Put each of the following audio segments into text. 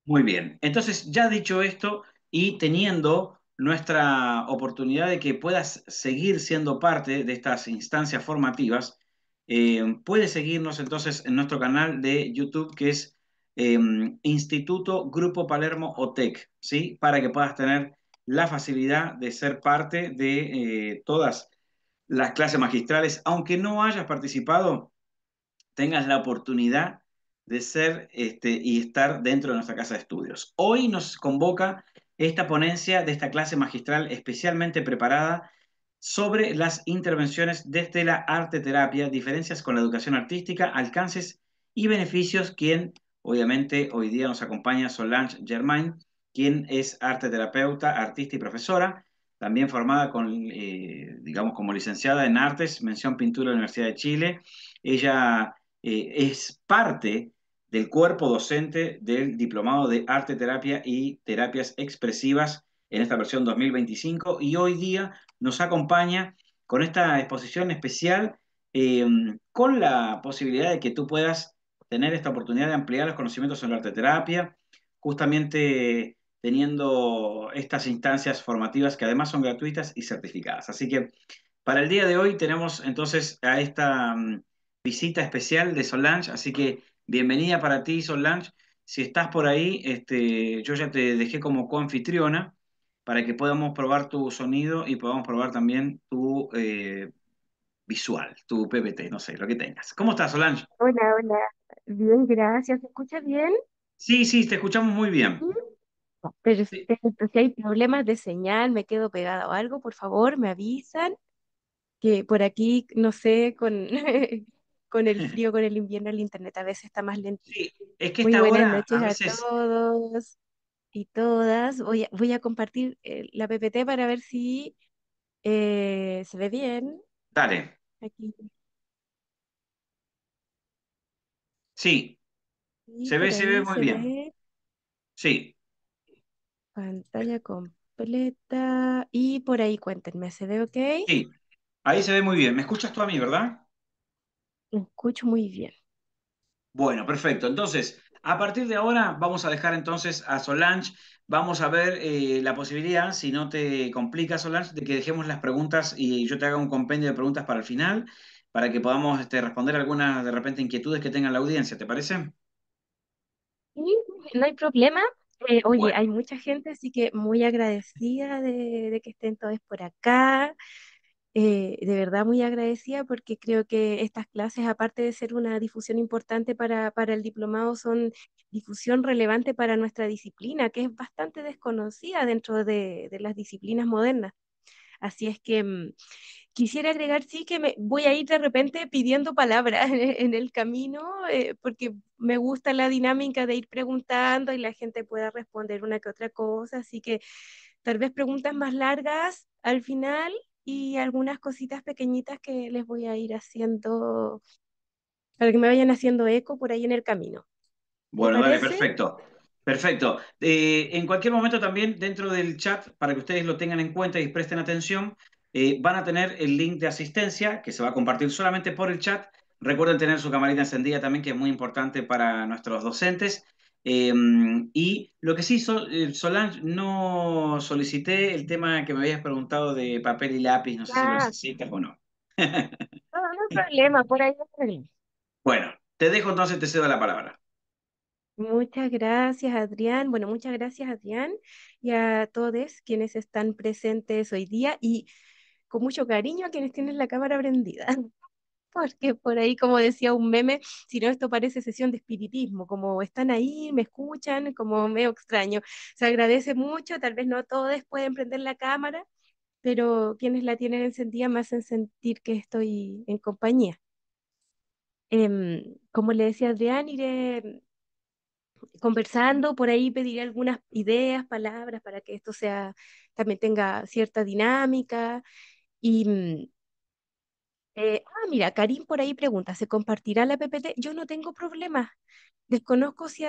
Muy bien. Entonces, ya dicho esto y teniendo nuestra oportunidad de que puedas seguir siendo parte de estas instancias formativas, puedes seguirnos entonces en nuestro canal de YouTube que es eh, Instituto Grupo Palermo OTEC, ¿sí? Para que puedas tener la facilidad de ser parte de todas las clases magistrales, aunque no hayas participado tengas la oportunidad de ser y estar dentro de nuestra casa de estudios. Hoy nos convoca esta ponencia de esta clase magistral especialmente preparada sobre las intervenciones desde la arte terapia, diferencias con la educación artística, alcances y beneficios, quien obviamente hoy día nos acompaña Solange Germain, quien es arte terapeuta, artista y profesora, también formada con, digamos, como licenciada en artes, mención pintura de la Universidad de Chile. Ella es parte del cuerpo docente del Diplomado de Arte Terapia y Terapias Expresivas en esta versión 2025 y hoy día nos acompaña con esta exposición especial eh, con la posibilidad de que tú puedas tener esta oportunidad de ampliar los conocimientos sobre arte terapia, justamente teniendo estas instancias formativas que además son gratuitas y certificadas. Así que para el día de hoy tenemos entonces a esta visita especial de Solange, así que bienvenida para ti, Solange. Si estás por ahí, yo ya te dejé como coanfitriona para que podamos probar tu sonido y podamos probar también tu visual, tu PPT, no sé, lo que tengas. ¿Cómo estás, Solange? Hola, hola. Bien, gracias. ¿Se escucha bien? Sí, sí, te escuchamos muy Sí. bien. Sí, Perfecto. Si hay problemas de señal, me quedo pegada o algo, por favor, me avisan que por aquí, no sé, con, con el frío, con el invierno, el internet a veces está más lentito. sí, es que Muy esta buenas hora a noches a veces, todos y todas. Voy a compartir la PPT para ver si se ve bien. dale, Aquí, sí, sí, por se ve ahí muy se bien. ve. Sí, Pantalla completa. Y por ahí cuéntenme, ¿se ve ok? sí, ahí se ve muy bien. ¿Me escuchas tú a mí, verdad? Lo escucho muy bien. Bueno, perfecto. Entonces, a partir de ahora vamos a dejar entonces a Solange. Vamos a ver la posibilidad, si no te complica, Solange, de que dejemos las preguntas y yo te haga un compendio de preguntas para el final, para que podamos responder algunas de repente inquietudes que tenga la audiencia. ¿Te parece? Y no hay problema. Oye, Bueno. hay mucha gente, así que muy agradecida de que estén todos por acá. De verdad muy agradecida porque creo que estas clases, aparte de ser una difusión importante para el diplomado, son difusión relevante para nuestra disciplina, que es bastante desconocida dentro de las disciplinas modernas. Así es que quisiera agregar, sí, que me voy a ir de repente pidiendo palabras en el camino, porque me gusta la dinámica de ir preguntando y la gente pueda responder una que otra cosa. Así que tal vez preguntas más largas al final y algunas cositas pequeñitas que les voy a ir haciendo para que me vayan haciendo eco por ahí en el camino. ¿Te Bueno, dale, parece? perfecto. Perfecto. En cualquier momento también dentro del chat, para que ustedes lo tengan en cuenta y presten atención, van a tener el link de asistencia que se va a compartir solamente por el chat. Recuerden tener su camarita encendida también, que es muy importante para nuestros docentes. Eh, y lo que sí, Solange, no solicité el tema que me habías preguntado de papel y lápiz, no sé si lo Ah, necesitas o no. no, no hay problema, por ahí no hay problema. Bueno, te dejo entonces, te cedo la palabra. Muchas gracias, Adrián. Bueno, muchas gracias, Adrián, y a todos quienes están presentes hoy día y con mucho cariño a quienes tienen la cámara prendida. Porque por ahí, como decía un meme, si no, esto parece sesión de espiritismo, como están ahí, me escuchan, como medio extraño. Se agradece mucho, tal vez no todos pueden prender la cámara, pero quienes la tienen encendida me hacen sentir que estoy en compañía. Como le decía Adrián, iré conversando, por ahí pediré algunas ideas, palabras para que esto sea, también tenga cierta dinámica. Y mira, Karim por ahí pregunta, ¿se compartirá la PPT? Yo no tengo problema. Desconozco si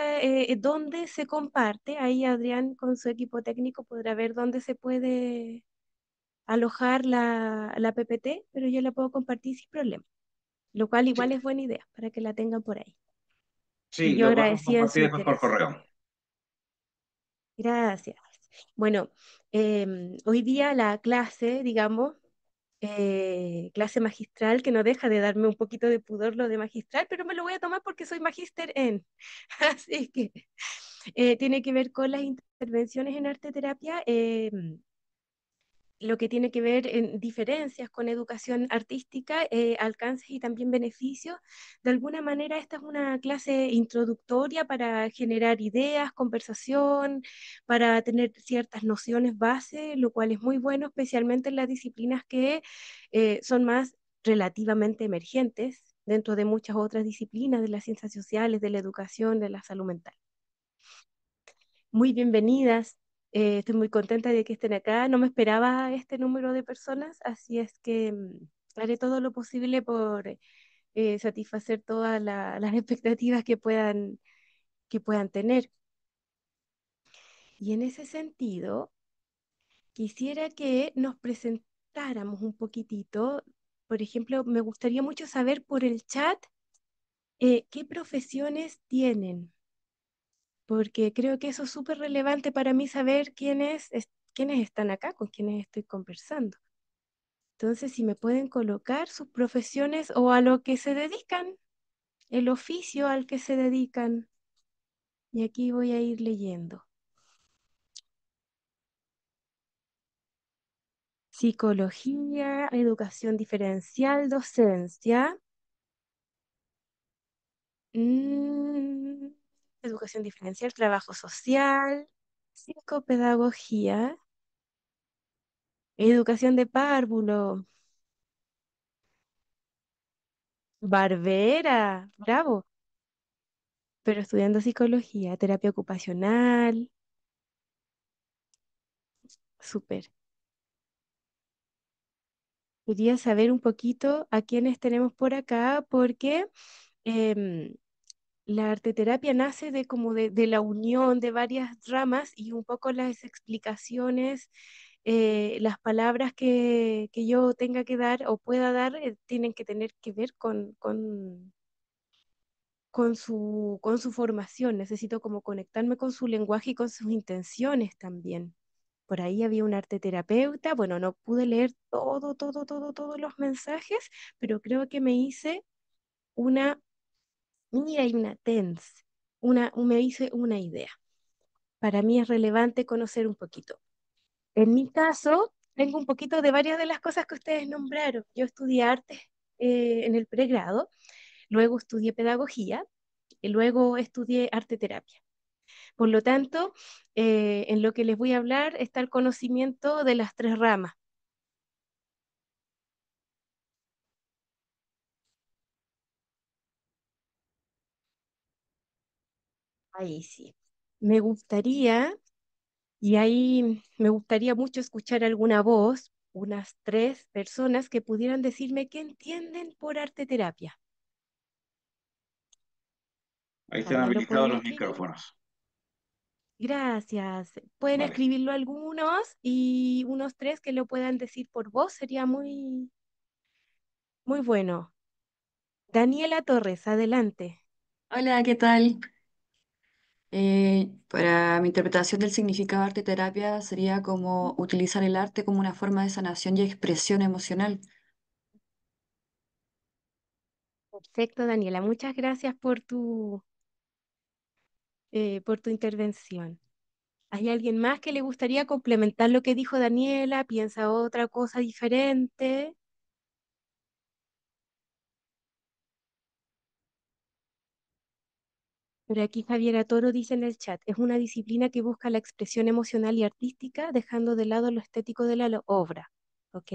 dónde se comparte. Ahí Adrián con su equipo técnico podrá ver dónde se puede alojar la PPT, pero yo la puedo compartir sin problema, lo cual Sí, igual es buena idea para que la tengan por ahí. Y sí, yo lo podemos agradecida en su compartir después por interés. correo. Gracias. Bueno, hoy día la clase, digamos, clase magistral, que no deja de darme un poquito de pudor lo de magistral, pero me lo voy a tomar porque soy magíster en. Así que tiene que ver con las intervenciones en arte terapia. Lo que tiene que ver en diferencias con educación artística, alcances y también beneficios. De alguna manera, esta es una clase introductoria para generar ideas, conversación, para tener ciertas nociones base, lo cual es muy bueno, especialmente en las disciplinas que son más relativamente emergentes dentro de muchas otras disciplinas de las ciencias sociales, de la educación, de la salud mental. Muy bienvenidas. Estoy muy contenta de que estén acá. No me esperaba este número de personas, así es que haré todo lo posible por satisfacer todas las expectativas que puedan tener. Y en ese sentido, quisiera que nos presentáramos un poquitito. Por ejemplo, me gustaría mucho saber por el chat qué profesiones tienen, porque creo que eso es súper relevante para mí saber quiénes están acá, con quiénes estoy conversando. Entonces, si me pueden colocar sus profesiones o a lo que se dedican, el oficio al que se dedican. Y aquí voy a ir leyendo. Psicología, educación diferencial, docencia, mm, educación diferencial, trabajo social, psicopedagogía, educación de párvulo, barbera, bravo, pero estudiando psicología, terapia ocupacional, súper. Quería saber un poquito a quiénes tenemos por acá, porque em, la arteterapia nace de como de la unión de varias ramas y un poco las explicaciones, las palabras que yo tenga que dar o pueda dar, tienen que tener que ver con su formación. Necesito como conectarme con su lenguaje y con sus intenciones también. Por ahí había un arte terapeuta. Bueno, no pude leer todos los mensajes, pero creo que me hice una mira y una TENS. Me hice una idea. Para mí es relevante conocer un poquito. En mi caso, tengo un poquito de varias de las cosas que ustedes nombraron. Yo estudié arte en el pregrado, luego estudié pedagogía y luego estudié arte terapia. Por lo tanto, en lo que les voy a hablar está el conocimiento de las tres ramas. Ahí sí. Me gustaría, y ahí me gustaría mucho escuchar alguna voz, unas tres personas que pudieran decirme qué entienden por arte terapia. Ahí están ¿También lo habilitados pueden los escribir? micrófonos. Gracias. Pueden Vale. escribirlo algunos y unos tres que lo puedan decir por voz sería muy bueno. Daniela Torres, adelante. Hola, ¿qué tal? Para mi interpretación del significado de arte terapia sería como utilizar el arte como una forma de sanación y expresión emocional. Perfecto, Daniela. Muchas gracias por tu intervención. ¿Hay alguien más que le gustaría complementar lo que dijo Daniela? ¿Piensa otra cosa diferente? Por aquí Javiera Toro dice en el chat, es una disciplina que busca la expresión emocional y artística, dejando de lado lo estético de la obra. ¿Ok?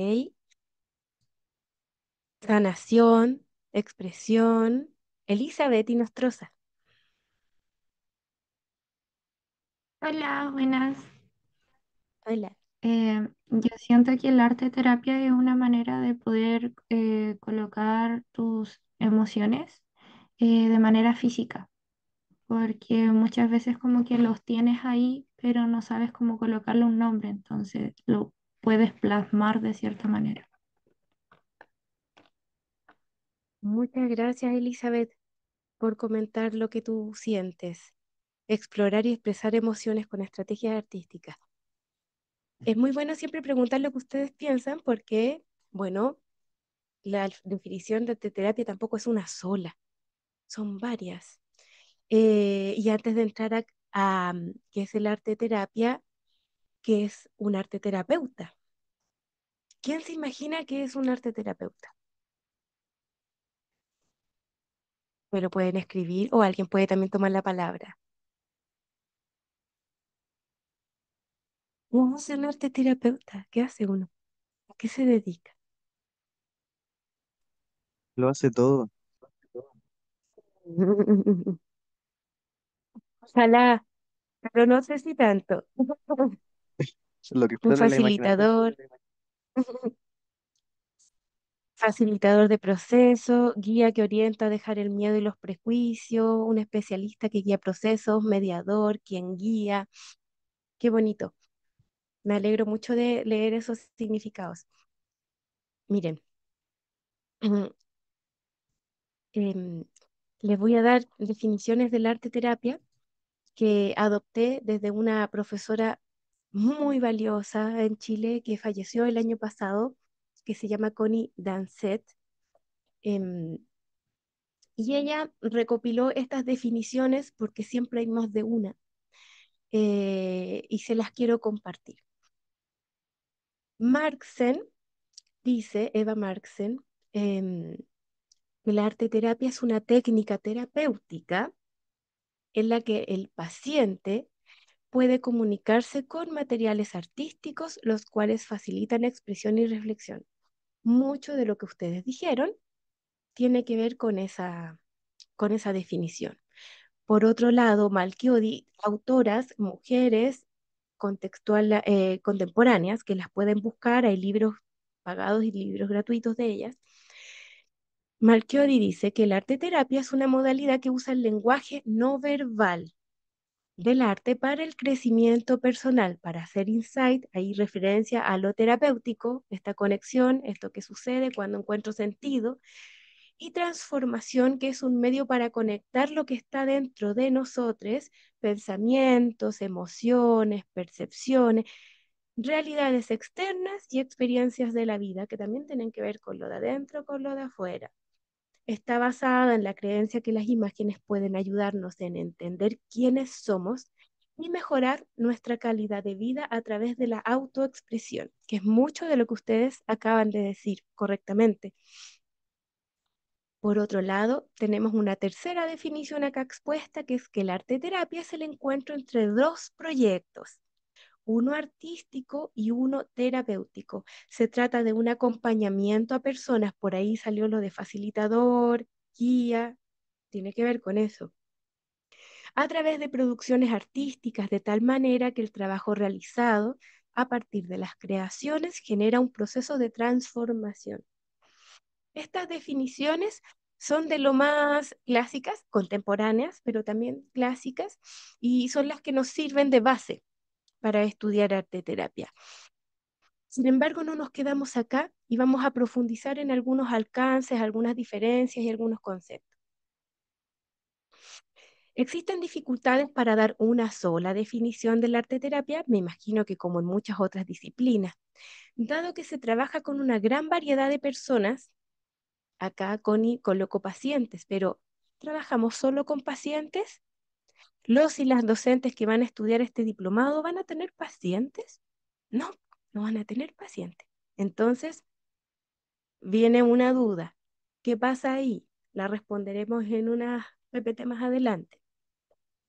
Sanación, expresión. Elizabeth y Nostroza. Hola, buenas. Hola. Yo siento que el arte terapia es una manera de poder colocar tus emociones de manera física, porque muchas veces como que los tienes ahí, pero no sabes cómo colocarle un nombre, entonces lo puedes plasmar de cierta manera. Muchas gracias, Elizabeth, por comentar lo que tú sientes. explorar y expresar emociones con estrategias artísticas. Es muy bueno siempre preguntar lo que ustedes piensan porque, bueno, la definición de terapia tampoco es una sola, son varias. Y antes de entrar a qué es el arte terapia, ¿qué es un arte terapeuta? ¿Quién se imagina que es un arte terapeuta? Me lo pueden escribir o alguien puede también tomar la palabra. ¿Cómo es un arte terapeuta? ¿Qué hace uno? ¿A qué se dedica? Lo hace todo. Ojalá, pero no sé si tanto. Lo que Un explora la imaginación. facilitador de proceso, guía que orienta a dejar el miedo y los prejuicios, un especialista que guía procesos, mediador, quien guía. Qué bonito. Me alegro mucho de leer esos significados. Miren, em, les voy a dar definiciones del arte terapia que adopté desde una profesora muy valiosa en Chile que falleció el año pasado, que se llama Connie Dancet. em, y ella recopiló estas definiciones porque siempre hay más de una, y se las quiero compartir. Marxen dice, Eva Marxen, em, que la arte terapia es una técnica terapéutica en la que el paciente puede comunicarse con materiales artísticos, los cuales facilitan expresión y reflexión. Mucho de lo que ustedes dijeron tiene que ver con esa definición. Por otro lado, Malchiodi, autoras, mujeres contemporáneas, que las pueden buscar, hay libros pagados y libros gratuitos de ellas. Malchiodi dice que el arte terapia es una modalidad que usa el lenguaje no verbal del arte para el crecimiento personal, para hacer insight, hay referencia a lo terapéutico, esta conexión, esto que sucede cuando encuentro sentido, y transformación, que es un medio para conectar lo que está dentro de nosotros, pensamientos, emociones, percepciones, realidades externas y experiencias de la vida, que también tienen que ver con lo de adentro, con lo de afuera. Está basada en la creencia que las imágenes pueden ayudarnos en entender quiénes somos y mejorar nuestra calidad de vida a través de la autoexpresión, que es mucho de lo que ustedes acaban de decir correctamente. Por otro lado, tenemos una tercera definición acá expuesta, que es que el arte terapia es el encuentro entre dos proyectos, uno artístico y uno terapéutico. Se trata de un acompañamiento a personas, por ahí salió lo de facilitador, guía, tiene que ver con eso, a través de producciones artísticas, de tal manera que el trabajo realizado a partir de las creaciones genera un proceso de transformación. Estas definiciones son de lo más clásicas, contemporáneas, pero también clásicas, y son las que nos sirven de base para estudiar arte terapia. Sin embargo, no nos quedamos acá y vamos a profundizar en algunos alcances, algunas diferencias y algunos conceptos. ¿Existen dificultades para dar una sola definición del arte terapia? Me imagino que como en muchas otras disciplinas. Dado que se trabaja con una gran variedad de personas, acá Connie colocó pacientes, pero ¿trabajamos solo con pacientes? ¿Los y las docentes que van a estudiar este diplomado van a tener pacientes? No, no van a tener pacientes. Entonces, viene una duda. ¿Qué pasa ahí? La responderemos en una PPT más adelante.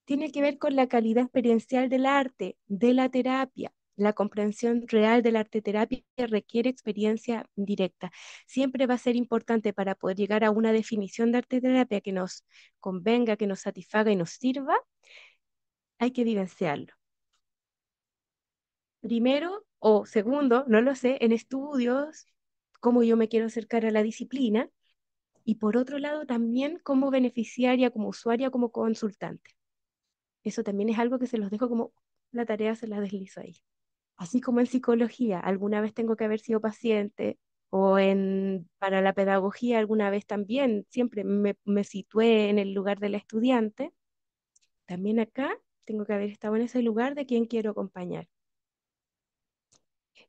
Tiene que ver con la calidad experiencial del arte, de la terapia. La comprensión real del arte terapia requiere experiencia directa. Siempre va a ser importante para poder llegar a una definición de arte terapia que nos convenga, que nos satisfaga y nos sirva, hay que vivenciarlo. Primero o segundo, no lo sé, en estudios, cómo yo me quiero acercar a la disciplina, y por otro lado también como beneficiaria, como usuaria, como consultante. Eso también es algo que se los dejo como la tarea, se la deslizo ahí. Así como en psicología, alguna vez tengo que haber sido paciente, o para la pedagogía alguna vez también, siempre me situé en el lugar del estudiante. También acá tengo que haber estado en ese lugar de quien quiero acompañar.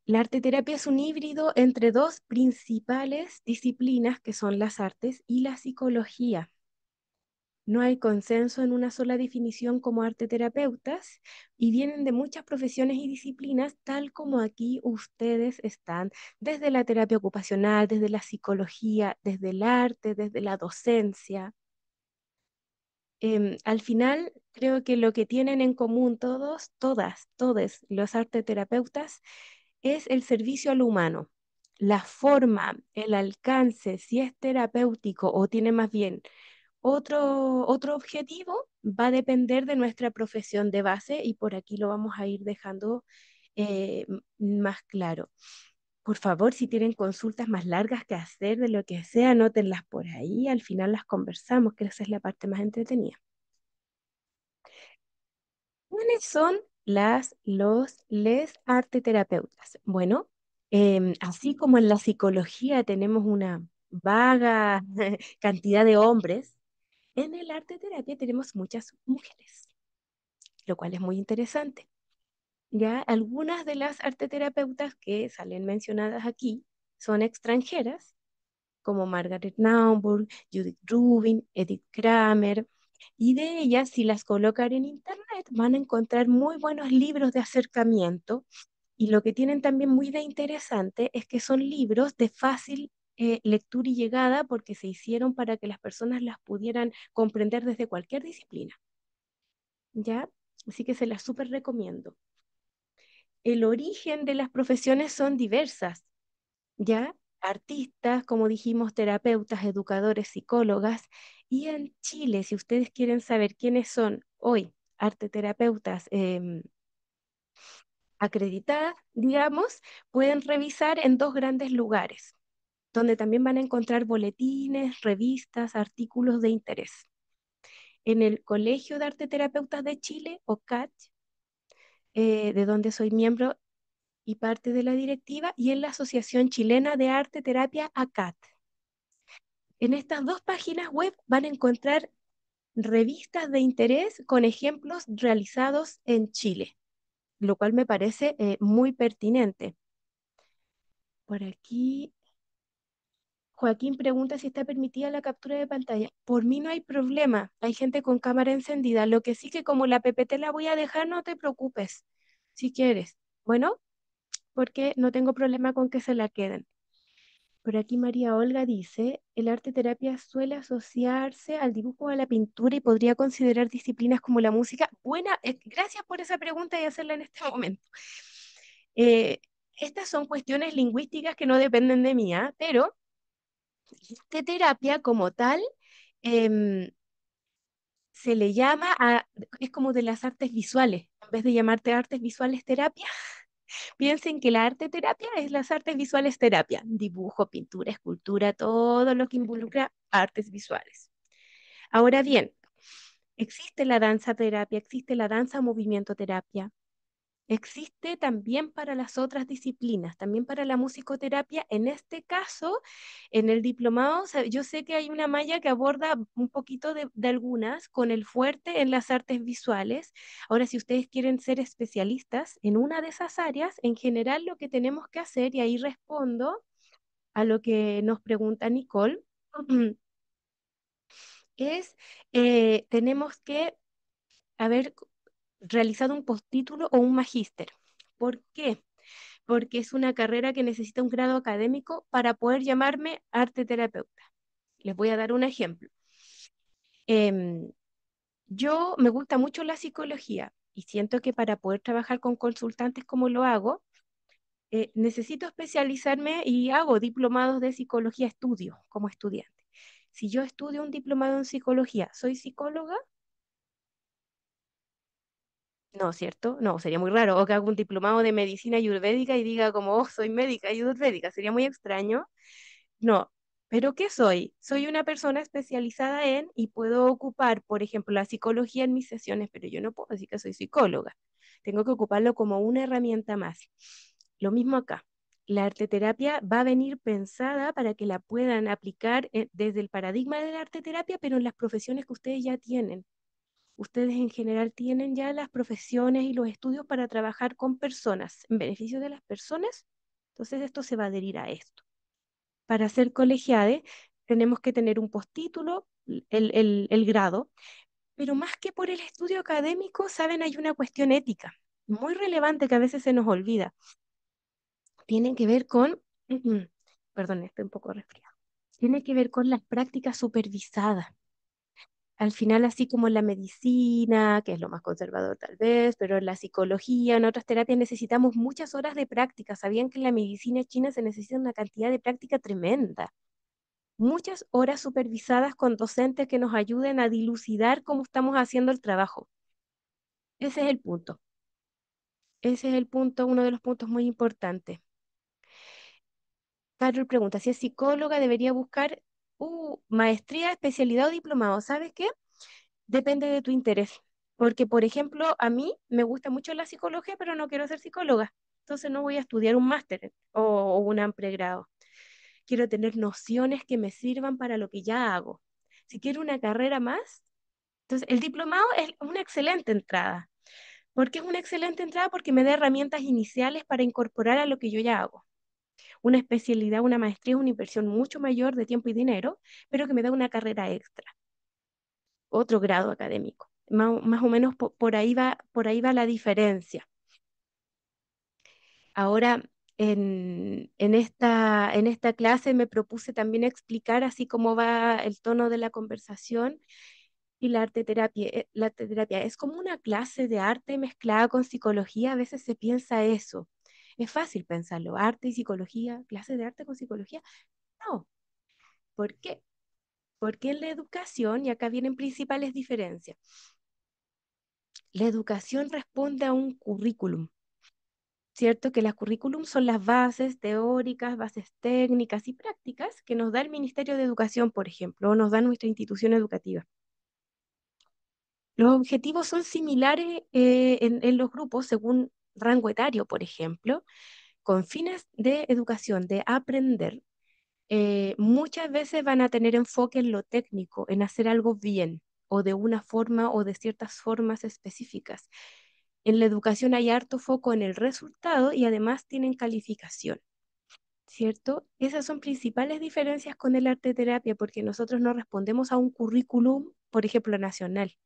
La arteterapia es un híbrido entre dos principales disciplinas que son las artes y la psicología. No hay consenso en una sola definición como arteterapeutas y vienen de muchas profesiones y disciplinas, tal como aquí ustedes están, desde la terapia ocupacional, desde la psicología, desde el arte, desde la docencia. Al final, creo que lo que tienen en común todos, todas, todos los arteterapeutas es el servicio al humano. La forma, el alcance, si es terapéutico o tiene más bien otro objetivo, va a depender de nuestra profesión de base y por aquí lo vamos a ir dejando más claro. Por favor, si tienen consultas más largas que hacer de lo que sea, anótenlas por ahí, al final las conversamos, que esa es la parte más entretenida. ¿Quiénes son les arteterapeutas? Bueno, así como en la psicología tenemos una vaga cantidad de hombres, en el arte terapia tenemos muchas mujeres, lo cual es muy interesante. Ya algunas de las arteterapeutas que salen mencionadas aquí son extranjeras, como Margaret Naumburg, Judith Rubin, Edith Kramer, y de ellas, si las colocan en internet, van a encontrar muy buenos libros de acercamiento, y lo que tienen también muy de interesante es que son libros de fácil lectura y llegada porque se hicieron para que las personas las pudieran comprender desde cualquier disciplina, ¿ya? Así que se las súper recomiendo. El origen de las profesiones son diversas, ¿ya? Artistas, como dijimos, terapeutas, educadores, psicólogas. Y en Chile, si ustedes quieren saber quiénes son hoy arteterapeutas acreditadas, digamos, pueden revisar en dos grandes lugares, donde también van a encontrar boletines, revistas, artículos de interés. En el Colegio de Arteterapeutas de Chile, o CACH, de donde soy miembro y parte de la directiva, y en la Asociación Chilena de Arte Terapia, ACAT. En estas dos páginas web van a encontrar revistas de interés con ejemplos realizados en Chile, lo cual me parece muy pertinente. Por aquí, Joaquín pregunta si está permitida la captura de pantalla. Por mí no hay problema, hay gente con cámara encendida. Lo que sí que como la PPT la voy a dejar, no te preocupes, si quieres. Bueno, porque no tengo problema con que se la queden. Por aquí María Olga dice, el arte terapia suele asociarse al dibujo o a la pintura y podría considerar disciplinas como la música. Buena, gracias por esa pregunta y hacerla en este momento. Eh, Estas son cuestiones lingüísticas que no dependen de mí, ¿ah? Pero arte terapia como tal em, se le llama es como de las artes visuales. En vez de llamarte artes visuales terapia, piensen que la arte terapia es las artes visuales terapia, dibujo, pintura, escultura, todo lo que involucra artes visuales. Ahora bien, existe la danza terapia, existe la danza movimiento terapia, existe también para las otras disciplinas, también para la musicoterapia. En este caso, en el diplomado, yo sé que hay una malla que aborda un poquito de algunas con el fuerte en las artes visuales. Ahora, si ustedes quieren ser especialistas en una de esas áreas, en general lo que tenemos que hacer, y ahí respondo a lo que nos pregunta Nicole, es tenemos que haber realizado un postítulo o un magíster. ¿Por qué? Porque es una carrera que necesita un grado académico para poder llamarme arte terapeuta. Les voy a dar un ejemplo. Em, yo me gusta mucho la psicología y siento que para poder trabajar con consultantes como lo hago, necesito especializarme y hago diplomados de psicología, estudio como estudiante. Si yo estudio un diplomado en psicología, ¿soy psicóloga? No, ¿cierto? No, sería muy raro. O que haga un diplomado de medicina ayurvédica y diga como, oh, soy médica ayurvédica. Sería muy extraño. No, pero ¿qué soy? Soy una persona especializada en y puedo ocupar, por ejemplo, la psicología en mis sesiones, pero yo no puedo decir que soy psicóloga. Tengo que ocuparlo como una herramienta más. Lo mismo acá. La arteterapia va a venir pensada para que la puedan aplicar desde el paradigma de la arteterapia, pero en las profesiones que ustedes ya tienen. Ustedes en general tienen ya las profesiones y los estudios para trabajar con personas, en beneficio de las personas. Entonces esto se va a adherir a esto. Para ser colegiade tenemos que tener un postítulo, el grado, pero más que por el estudio académico, saben, hay una cuestión ética muy relevante que a veces se nos olvida. Tiene que ver con, perdón, estoy un poco resfriado. Tiene que ver con las prácticas supervisadas. Al final, así como en la medicina, que es lo más conservador tal vez, pero en la psicología, en otras terapias necesitamos muchas horas de práctica. ¿Sabían que en la medicina china se necesita una cantidad de práctica tremenda? Muchas horas supervisadas con docentes que nos ayuden a dilucidar cómo estamos haciendo el trabajo. Ese es el punto. Ese es el punto, uno de los puntos muy importantes. Carol pregunta, si es psicóloga, debería buscar maestría, especialidad o diplomado. ¿Sabes qué? Depende de tu interés. Porque, por ejemplo, a mí me gusta mucho la psicología, pero no quiero ser psicóloga. Entonces no voy a estudiar un máster o un pregrado. Quiero tener nociones que me sirvan para lo que ya hago. Si quiero una carrera más, entonces el diplomado es una excelente entrada. ¿Por qué es una excelente entrada? Porque me da herramientas iniciales para incorporar a lo que yo ya hago. Una especialidad, una maestría es una inversión mucho mayor de tiempo y dinero, pero que me da una carrera extra, otro grado académico. Más o menos por ahí va la diferencia. Ahora, en esta clase me propuse también explicar así cómo va el tono de la conversación y la arte terapia. La arte terapia es como una clase de arte mezclada con psicología. A veces se piensa eso. Es fácil pensarlo, arte y psicología, clase de arte con psicología. No, ¿por qué? Porque en la educación, y acá vienen principales diferencias, la educación responde a un currículum, ¿cierto? Que las currículum son las bases teóricas, bases técnicas y prácticas que nos da el Ministerio de Educación, por ejemplo, o nos da nuestra institución educativa. Los objetivos son similares en los grupos según rango etario, por ejemplo, con fines de educación, de aprender. Muchas veces van a tener enfoque en lo técnico, en hacer algo bien o de una forma o de ciertas formas específicas. En la educación hay harto foco en el resultado y además tienen calificación, ¿cierto? Esas son principales diferencias con el arte terapia porque nosotros no respondemos a un currículum, por ejemplo, nacional,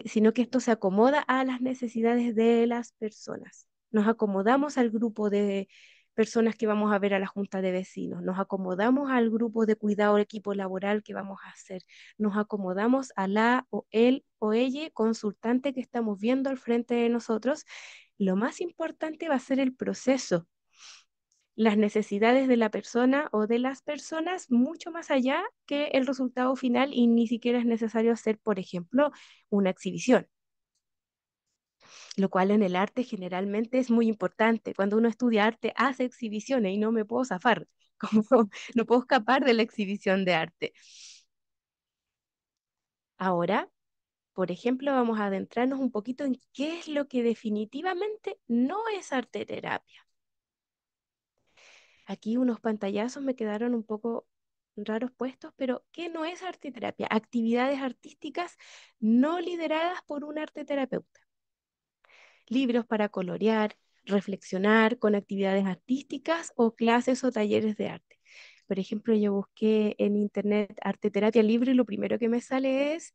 sino que esto se acomoda a las necesidades de las personas. Nos acomodamos al grupo de personas que vamos a ver a la junta de vecinos, nos acomodamos al grupo de cuidado del equipo laboral que vamos a hacer, nos acomodamos a la o él o ella consultante que estamos viendo al frente de nosotros. Lo más importante va a ser el proceso, las necesidades de la persona o de las personas mucho más allá que el resultado final y ni siquiera es necesario hacer, por ejemplo, una exhibición, lo cual en el arte generalmente es muy importante. Cuando uno estudia arte, hace exhibiciones y no me puedo zafar, como no puedo escapar de la exhibición de arte. Ahora, por ejemplo, vamos a adentrarnos un poquito en qué es lo que definitivamente no es arte terapia. Aquí unos pantallazos me quedaron un poco raros puestos, pero ¿qué no es arte terapia? Actividades artísticas no lideradas por un arte terapeuta. Libros para colorear, reflexionar con actividades artísticas o clases o talleres de arte. Por ejemplo, yo busqué en internet arte terapia libro y lo primero que me sale es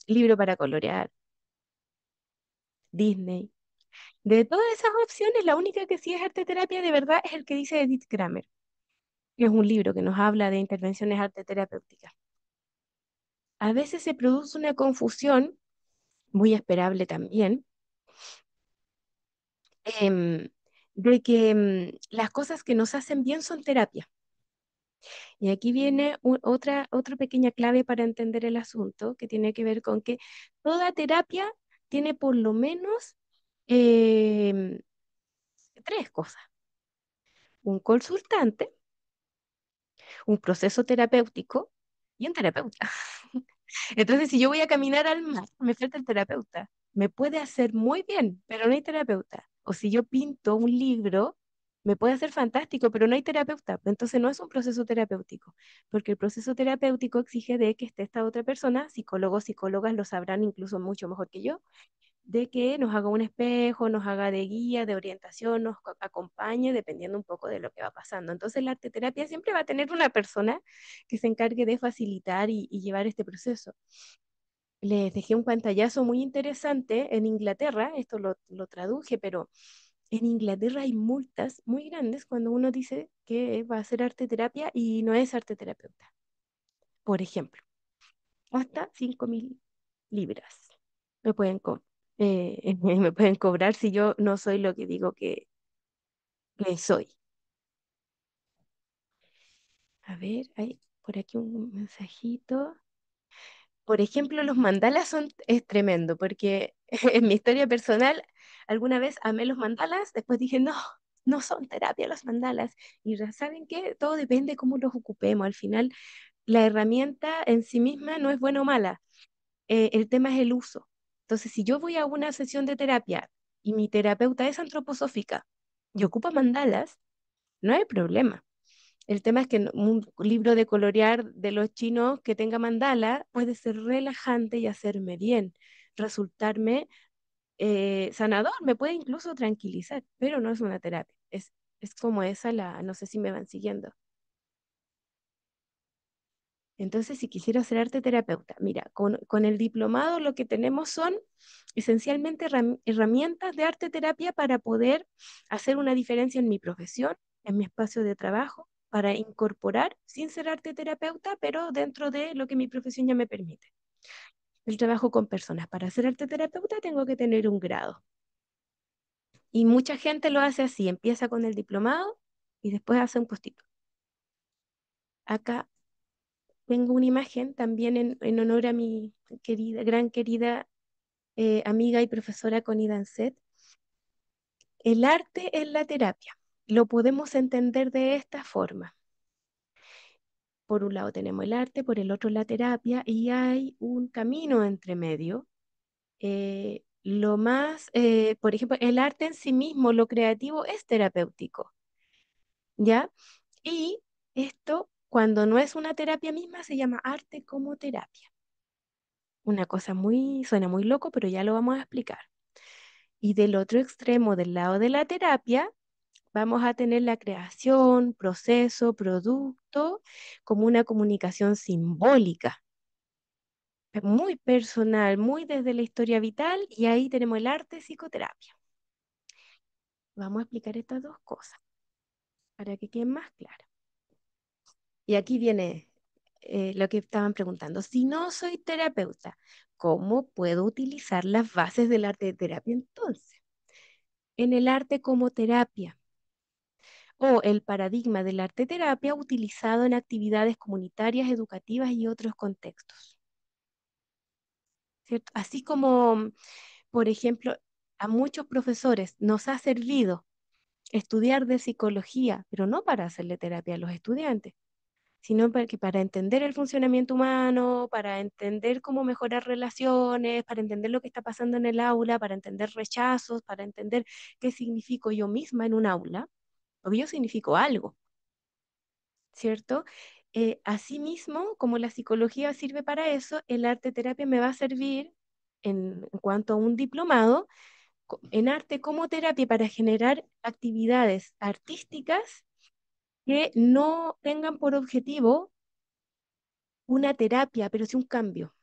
libro para colorear, Disney. De todas esas opciones, la única que sí es arte terapia de verdad es el que dice Edith Kramer, que es un libro que nos habla de intervenciones arte terapéuticas. A veces se produce una confusión, muy esperable también, em, de que las cosas que nos hacen bien son terapia. Y aquí viene otra pequeña clave para entender el asunto, que tiene que ver con que toda terapia tiene por lo menos em, tres cosas. Un consultante, un proceso terapéutico y un terapeuta. Entonces, si yo voy a caminar al mar, me falta el terapeuta. Me puede hacer muy bien, pero no hay terapeuta. O si yo pinto un libro, Me puede hacer fantástico, pero no hay terapeuta. Entonces no es un proceso terapéutico, porque el proceso terapéutico exige de que esté esta otra persona, psicólogos, psicólogas lo sabrán incluso mucho mejor que yo, de que nos haga un espejo, nos haga de guía, de orientación, acompañe, dependiendo un poco de lo que va pasando. Entonces la arte terapia siempre va a tener una persona que se encargue de facilitar y llevar este proceso. Les dejé un pantallazo muy interesante en Inglaterra, esto lo traduje, pero en Inglaterra hay multas muy grandes cuando uno dice que va a hacer arte terapia y no es arte terapeuta. Por ejemplo, hasta 5.000 libras me pueden, me pueden cobrar si yo no soy lo que digo que soy. A ver, hay por aquí un mensajito. Por ejemplo, los mandalas es tremendo, porque en mi historia personal, alguna vez amé los mandalas, después dije, no, no son terapia los mandalas. Y ¿saben qué? Todo depende cómo los ocupemos. Al final, la herramienta en sí misma no es buena o mala. El tema es el uso. Entonces, si yo voy a una sesión de terapia y mi terapeuta es antroposófica y ocupa mandalas, no hay problema. El tema es que un libro de colorear de los chinos que tenga mandala puede ser relajante y hacerme bien, resultarme sanador, me puede incluso tranquilizar, pero no es una terapia. Es como esa no sé si me van siguiendo. Entonces, si quisiera ser arte terapeuta, mira, con el diplomado lo que tenemos son esencialmente herramientas de arte terapia para poder hacer una diferencia en mi profesión, en mi espacio de trabajo, para incorporar, sin ser arte terapeuta, pero dentro de lo que mi profesión ya me permite. El trabajo con personas. Para ser arte terapeuta tengo que tener un grado. Y mucha gente lo hace así, empieza con el diplomado y después hace un postito. Acá tengo una imagen también en honor a mi querida, gran querida amiga y profesora Connie Dancet. El arte es la terapia. Lo podemos entender de esta forma. Por un lado tenemos el arte, por el otro la terapia, y hay un camino entre medio. Por ejemplo, el arte en sí mismo, lo creativo, es terapéutico, ¿ya? Y esto, cuando no es una terapia misma, se llama arte como terapia. Una cosa suena muy loco, pero ya lo vamos a explicar. Y del otro extremo, del lado de la terapia, vamos a tener la creación, proceso, producto, como una comunicación simbólica, muy personal, muy desde la historia vital, y ahí tenemos el arte psicoterapia. Vamos a explicar estas dos cosas para que queden más claras. Y aquí viene lo que estaban preguntando. Si no soy terapeuta, ¿cómo puedo utilizar las bases del arte de terapia entonces? En el arte como terapia o el paradigma del arte terapia utilizado en actividades comunitarias, educativas y otros contextos, ¿cierto? Así como, por ejemplo, a muchos profesores nos ha servido estudiar de psicología, pero no para hacerle terapia a los estudiantes, sino para entender el funcionamiento humano, para entender cómo mejorar relaciones, para entender lo que está pasando en el aula, para entender rechazos, para entender qué significo yo misma en un aula, porque yo significo algo, ¿cierto? Asimismo, como la psicología sirve para eso, el arte terapia me va a servir en cuanto a un diplomado en arte como terapia para generar actividades artísticas que no tengan por objetivo una terapia, pero sí un cambio.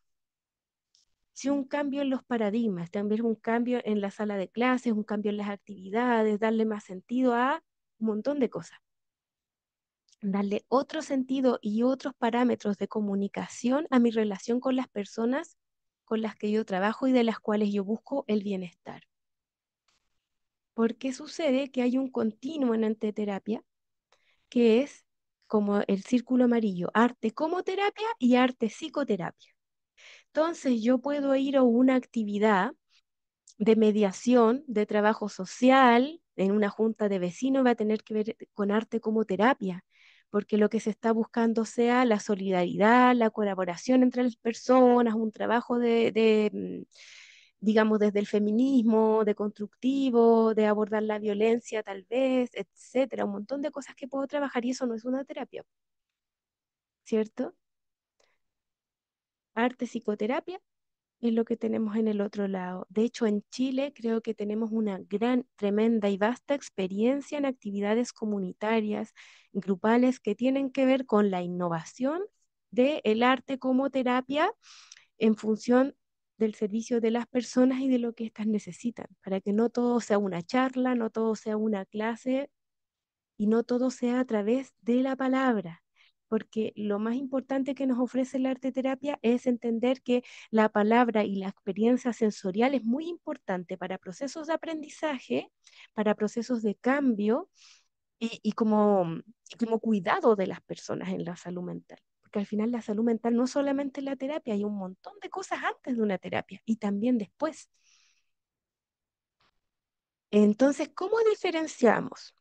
Sí un cambio en los paradigmas, también un cambio en la sala de clases, un cambio en las actividades, darle más sentido a un montón de cosas. Darle otro sentido y otros parámetros de comunicación a mi relación con las personas con las que yo trabajo y de las cuales yo busco el bienestar. Porque sucede que hay un continuo en anteterapia que es como el círculo amarillo, arte como terapia y arte psicoterapia. Entonces yo puedo ir a una actividad de mediación, de trabajo social, en una junta de vecinos, va a tener que ver con arte como terapia, porque lo que se está buscando sea la solidaridad, la colaboración entre las personas, un trabajo digamos, desde el feminismo, de constructivo, de abordar la violencia tal vez, etcétera, un montón de cosas que puedo trabajar y eso no es una terapia, ¿cierto? Arte, psicoterapia es lo que tenemos en el otro lado. De hecho, en Chile creo que tenemos una gran, tremenda y vasta experiencia en actividades comunitarias, grupales, que tienen que ver con la innovación del arte como terapia en función del servicio de las personas y de lo que éstas necesitan, para que no todo sea una charla, no todo sea una clase y no todo sea a través de la palabra. Porque lo más importante que nos ofrece la arte terapia es entender que la palabra y la experiencia sensorial es muy importante para procesos de aprendizaje, para procesos de cambio y como cuidado de las personas en la salud mental. Porque al final la salud mental no solamente la terapia, hay un montón de cosas antes de una terapia y también después. Entonces, ¿cómo diferenciamos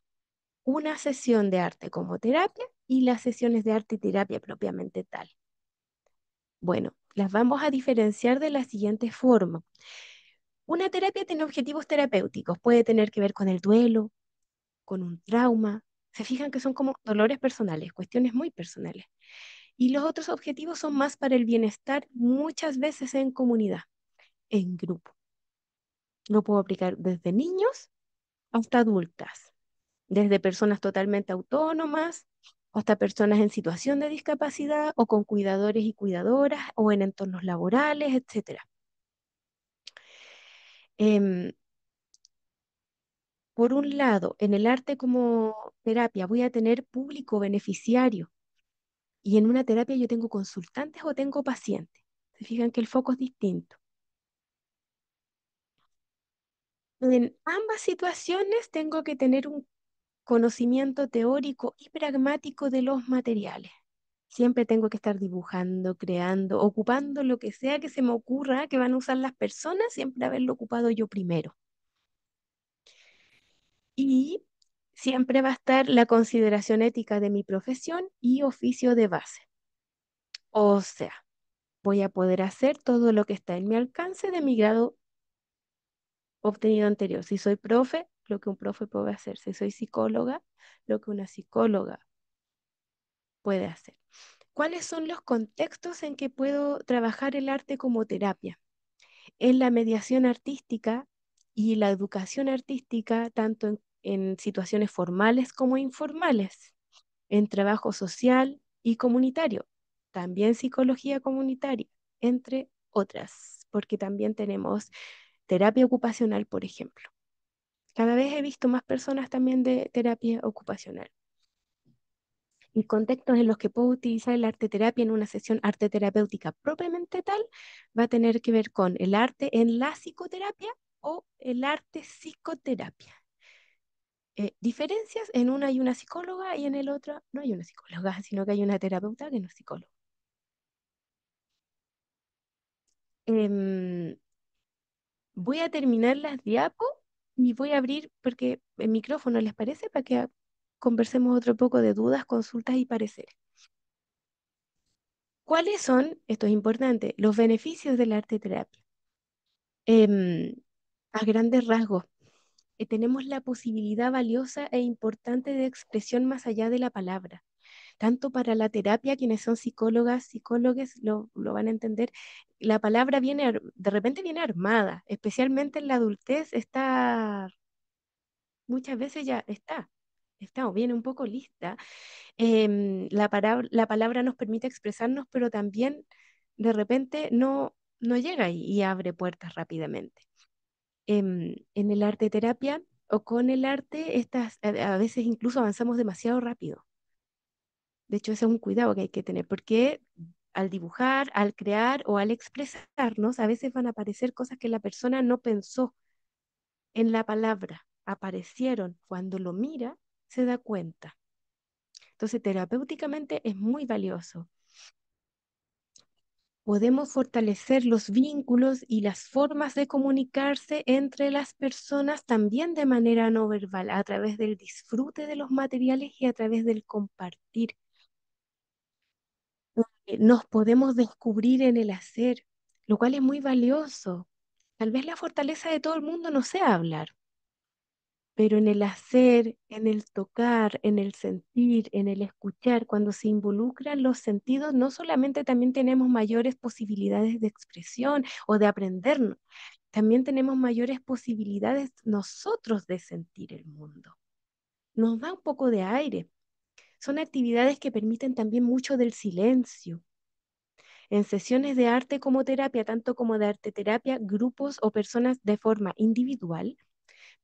una sesión de arte como terapia y las sesiones de arte y terapia propiamente tal? Bueno, las vamos a diferenciar de la siguiente forma. Una terapia tiene objetivos terapéuticos, puede tener que ver con el duelo, con un trauma. Se fijan que son como dolores personales, cuestiones muy personales. Y los otros objetivos son más para el bienestar, muchas veces en comunidad, en grupo. Lo puedo aplicar desde niños hasta adultas, desde personas totalmente autónomas hasta personas en situación de discapacidad o con cuidadores y cuidadoras o en entornos laborales, etcétera. Em, por un lado, en el arte como terapia voy a tener público beneficiario y en una terapia yo tengo consultantes o tengo pacientes. Se fijan que el foco es distinto. En ambas situaciones tengo que tener un conocimiento teórico y pragmático de los materiales. Siempre tengo que estar dibujando, creando, ocupando lo que sea que se me ocurra que van a usar las personas, siempre haberlo ocupado yo primero. Y siempre va a estar la consideración ética de mi profesión y oficio de base. O sea, voy a poder hacer todo lo que está en mi alcance de mi grado obtenido anterior. Si soy profe, lo que un profe puede hacer. Si soy psicóloga, lo que una psicóloga puede hacer. ¿Cuáles son los contextos en que puedo trabajar el arte como terapia? En la mediación artística y la educación artística, tanto en situaciones formales como informales, en trabajo social y comunitario, también psicología comunitaria, entre otras, porque también tenemos terapia ocupacional, por ejemplo. Cada vez he visto más personas también de terapia ocupacional. Y contextos en los que puedo utilizar el arte terapia en una sesión arte terapéutica propiamente tal, va a tener que ver con el arte en la psicoterapia o el arte psicoterapia. Diferencias, en una hay una psicóloga y en el otro no hay una psicóloga, sino que hay una terapeuta que no es psicóloga. Em, Voy a terminar las diapos y voy a abrir, porque el micrófono les parece, para que conversemos otro poco de dudas, consultas y pareceres. ¿Cuáles son, esto es importante, los beneficios del arte terapia? Em, a grandes rasgos, tenemos la posibilidad valiosa e importante de expresión más allá de la palabra. Tanto para la terapia, quienes son psicólogas, psicólogos lo van a entender, la palabra viene, de repente viene armada, especialmente en la adultez, está, muchas veces ya está o viene un poco lista. La palabra nos permite expresarnos, pero también de repente no llega y abre puertas rápidamente. En el arte terapia o con el arte, a veces incluso avanzamos demasiado rápido. De hecho, ese es un cuidado que hay que tener, porque al dibujar, al crear o al expresarnos, a veces van a aparecer cosas que la persona no pensó en la palabra, aparecieron. Cuando lo mira, se da cuenta. Entonces, terapéuticamente es muy valioso. Podemos fortalecer los vínculos y las formas de comunicarse entre las personas también de manera no verbal, a través del disfrute de los materiales y a través del compartir. Nos podemos descubrir en el hacer, lo cual es muy valioso. Tal vez la fortaleza de todo el mundo no sea hablar, pero en el hacer, en el tocar, en el sentir, en el escuchar, cuando se involucran los sentidos, no solamente también tenemos mayores posibilidades de expresión o de aprendernos, también tenemos mayores posibilidades nosotros de sentir el mundo. Nos da un poco de aire. Son actividades que permiten también mucho del silencio. En sesiones de arte como terapia, tanto como de arte terapia, grupos o personas de forma individual,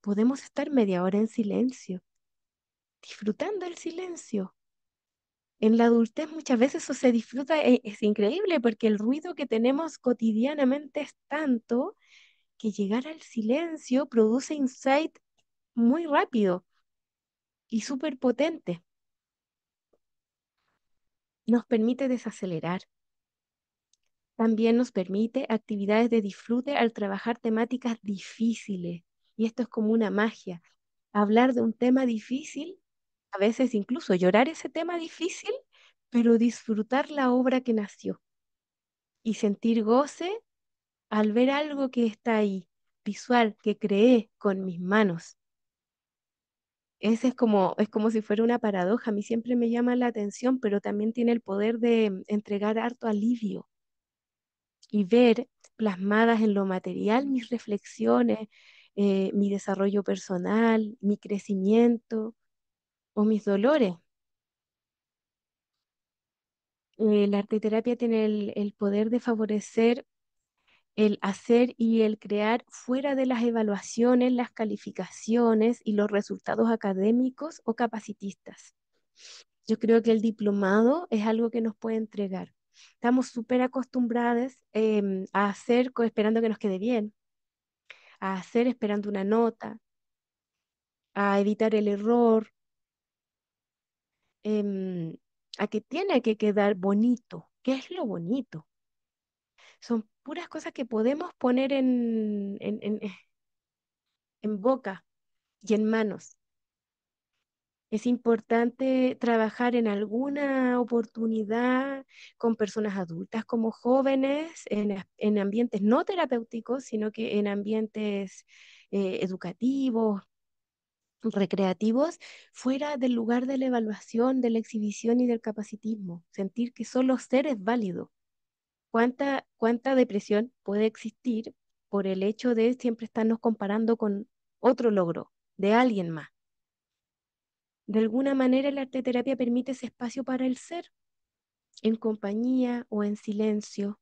podemos estar media hora en silencio, disfrutando el silencio. En la adultez muchas veces eso se disfruta, es increíble porque el ruido que tenemos cotidianamente es tanto que llegar al silencio produce insight muy rápido y súper potente. Nos permite desacelerar. También nos permite actividades de disfrute al trabajar temáticas difíciles. Y esto es como una magia. Hablar de un tema difícil, a veces incluso llorar ese tema difícil, pero disfrutar la obra que nació y sentir goce al ver algo que está ahí, visual, que creé con mis manos. Ese es como si fuera una paradoja. A mí siempre me llama la atención, pero también tiene el poder de entregar harto alivio y ver plasmadas en lo material mis reflexiones, mi desarrollo personal, mi crecimiento o mis dolores. La arteterapia tiene el poder de favorecer el hacer y el crear fuera de las evaluaciones, las calificaciones y los resultados académicos o capacitistas. Yo creo que el diplomado es algo que nos puede entregar. Estamos súper acostumbrados a hacer esperando que nos quede bien, a hacer esperando una nota, a evitar el error, em, a que tiene que quedar bonito. ¿Qué es lo bonito? Son puras cosas que podemos poner en boca y en manos. Es importante trabajar en alguna oportunidad con personas adultas como jóvenes, en ambientes no terapéuticos, sino que en ambientes educativos, recreativos, fuera del lugar de la evaluación, de la exhibición y del capacitismo. Sentir que solo ser es válido. ¿Cuánta depresión puede existir por el hecho de siempre estarnos comparando con otro logro de alguien más? De alguna manera la arteterapia permite ese espacio para el ser, en compañía o en silencio.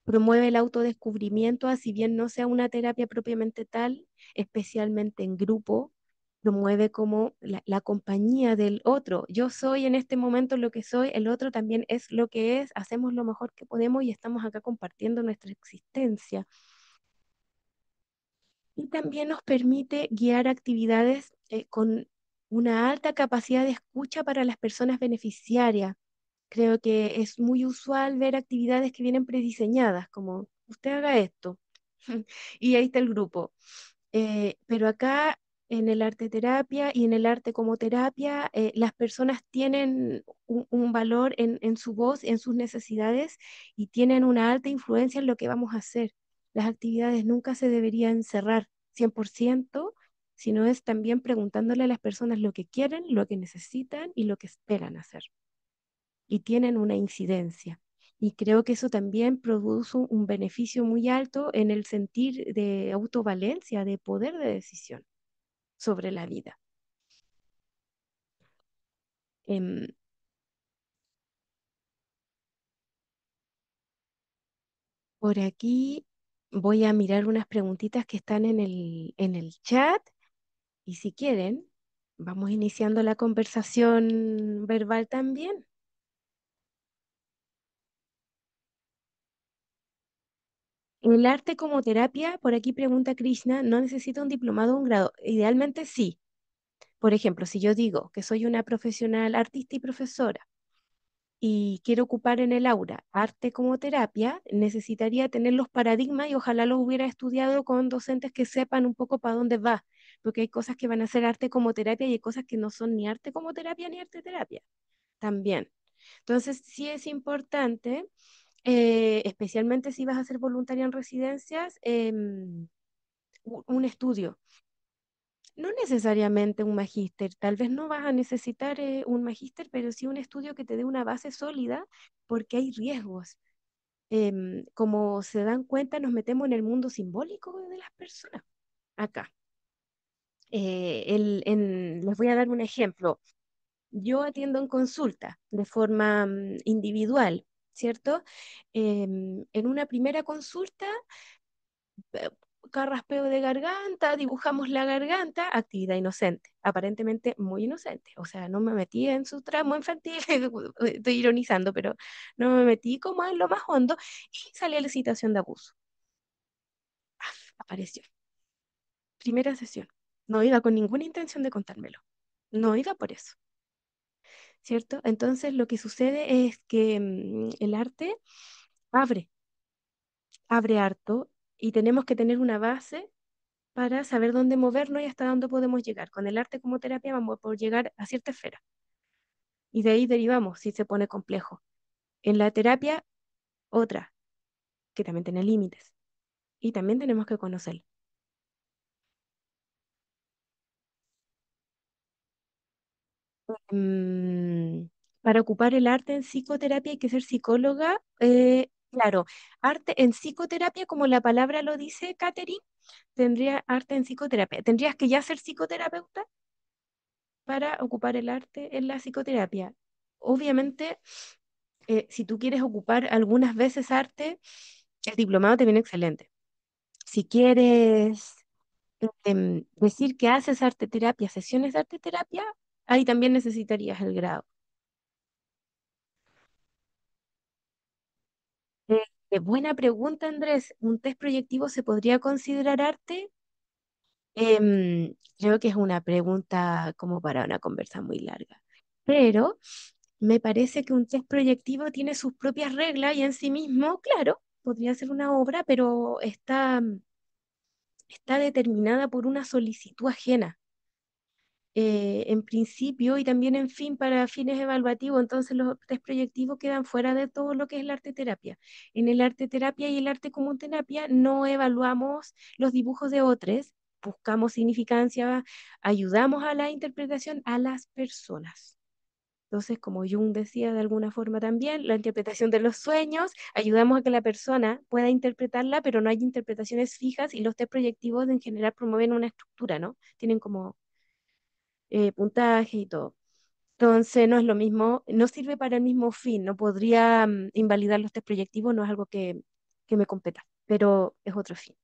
Promueve el autodescubrimiento, así bien no sea una terapia propiamente tal, especialmente en grupo. Promueve como la compañía del otro. Yo soy en este momento lo que soy, el otro también es lo que es, hacemos lo mejor que podemos y estamos acá compartiendo nuestra existencia. Y también nos permite guiar actividades con una alta capacidad de escucha para las personas beneficiarias. Creo que es muy usual ver actividades que vienen prediseñadas, como usted haga esto, y ahí está el grupo. Pero acá en el arte terapia y en el arte como terapia, las personas tienen un valor en su voz, en sus necesidades y tienen una alta influencia en lo que vamos a hacer. Las actividades nunca se deberían cerrar 100%, sino es también preguntándole a las personas lo que quieren, lo que necesitan y lo que esperan hacer. Y tienen una incidencia. Y creo que eso también produce un beneficio muy alto en el sentir de autovalencia, de poder de decisión sobre la vida. Em, por aquí voy a mirar unas preguntitas que están en el chat y si quieren, vamos iniciando la conversación verbal también. El arte como terapia, por aquí pregunta Krishna, ¿no necesita un diplomado o un grado? Idealmente sí. Por ejemplo, si yo digo que soy una profesional artista y profesora y quiero ocupar en el aula arte como terapia, necesitaría tener los paradigmas y ojalá los hubiera estudiado con docentes que sepan un poco para dónde va, porque hay cosas que van a ser arte como terapia y hay cosas que no son ni arte como terapia ni arte terapia también. Entonces, sí es importante especialmente si vas a ser voluntaria en residencias, un estudio. No necesariamente un magíster, tal vez no vas a necesitar un magíster, pero sí un estudio que te dé una base sólida porque hay riesgos. Como se dan cuenta, nos metemos en el mundo simbólico de las personas acá. Les voy a dar un ejemplo. Yo atiendo en consulta de forma individual, ¿cierto? En una primera consulta, eh, carraspeo de garganta, dibujamos la garganta, actividad inocente, aparentemente muy inocente. O sea, no me metí en su tramo infantil, estoy ironizando, pero no me metí como en lo más hondo y salió la situación de abuso. Apareció. Primera sesión. No iba con ninguna intención de contármelo. No iba por eso, ¿cierto? Entonces lo que sucede es que el arte abre, abre harto y tenemos que tener una base para saber dónde movernos y hasta dónde podemos llegar. Con el arte como terapia vamos a poder llegar a cierta esfera y de ahí derivamos si se pone complejo. En la terapia, otra, que también tiene límites y también tenemos que conocerlo. Mm, para ocupar el arte en psicoterapia hay que ser psicóloga. Claro, arte en psicoterapia, como la palabra lo dice, Catherine, tendría arte en psicoterapia. Tendrías que ya ser psicoterapeuta para ocupar el arte en la psicoterapia. Obviamente, si tú quieres ocupar algunas veces arte, el diplomado te viene excelente. Si quieres decir que haces arte terapia, sesiones de arte terapia, ahí también necesitarías el grado. Buena pregunta, Andrés. ¿Un test proyectivo se podría considerar arte? Creo que es una pregunta como para una conversa muy larga, pero me parece que un test proyectivo tiene sus propias reglas y en sí mismo, claro, podría ser una obra, pero está determinada por una solicitud ajena. En principio y también en fin para fines evaluativos, entonces los test proyectivos quedan fuera de todo lo que es la arte terapia. En el arte terapia y el arte común terapia no evaluamos los dibujos de otros, buscamos significancia, ayudamos a la interpretación a las personas. Entonces, como Jung decía de alguna forma también, la interpretación de los sueños, ayudamos a que la persona pueda interpretarla, pero no hay interpretaciones fijas y los test proyectivos en general promueven una estructura, ¿no? Tienen como puntaje y todo. Entonces no es lo mismo, no sirve para el mismo fin, no podría invalidar los test proyectivos, no es algo que me competa, pero es otro fin.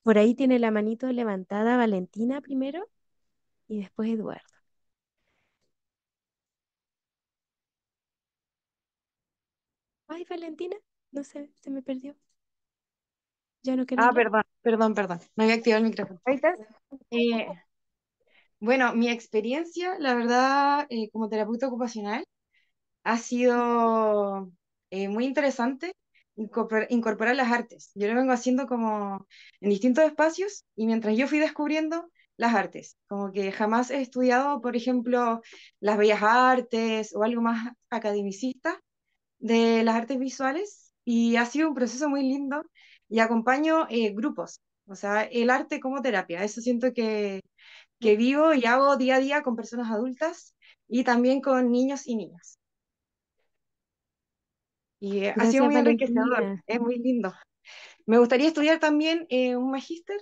Por ahí tiene la manito levantada Valentina primero y después Eduardo. Ay, Valentina, no sé, se me perdió. ¿Ya no quiere Ah, hablar? perdón, perdón, perdón. No había activado el micrófono. Ahí estás. Eh, bueno, mi experiencia, la verdad, como terapeuta ocupacional, ha sido muy interesante incorporar las artes. Yo lo vengo haciendo como en distintos espacios y mientras yo fui descubriendo las artes, como que jamás he estudiado, por ejemplo, las bellas artes o algo más academicista de las artes visuales y ha sido un proceso muy lindo y acompaño grupos, o sea, el arte como terapia, eso siento que vivo y hago día a día con personas adultas y también con niños y niñas. Y ha sido Gracias, muy enriquecedor, Valentina. es muy lindo. Me gustaría estudiar también un magíster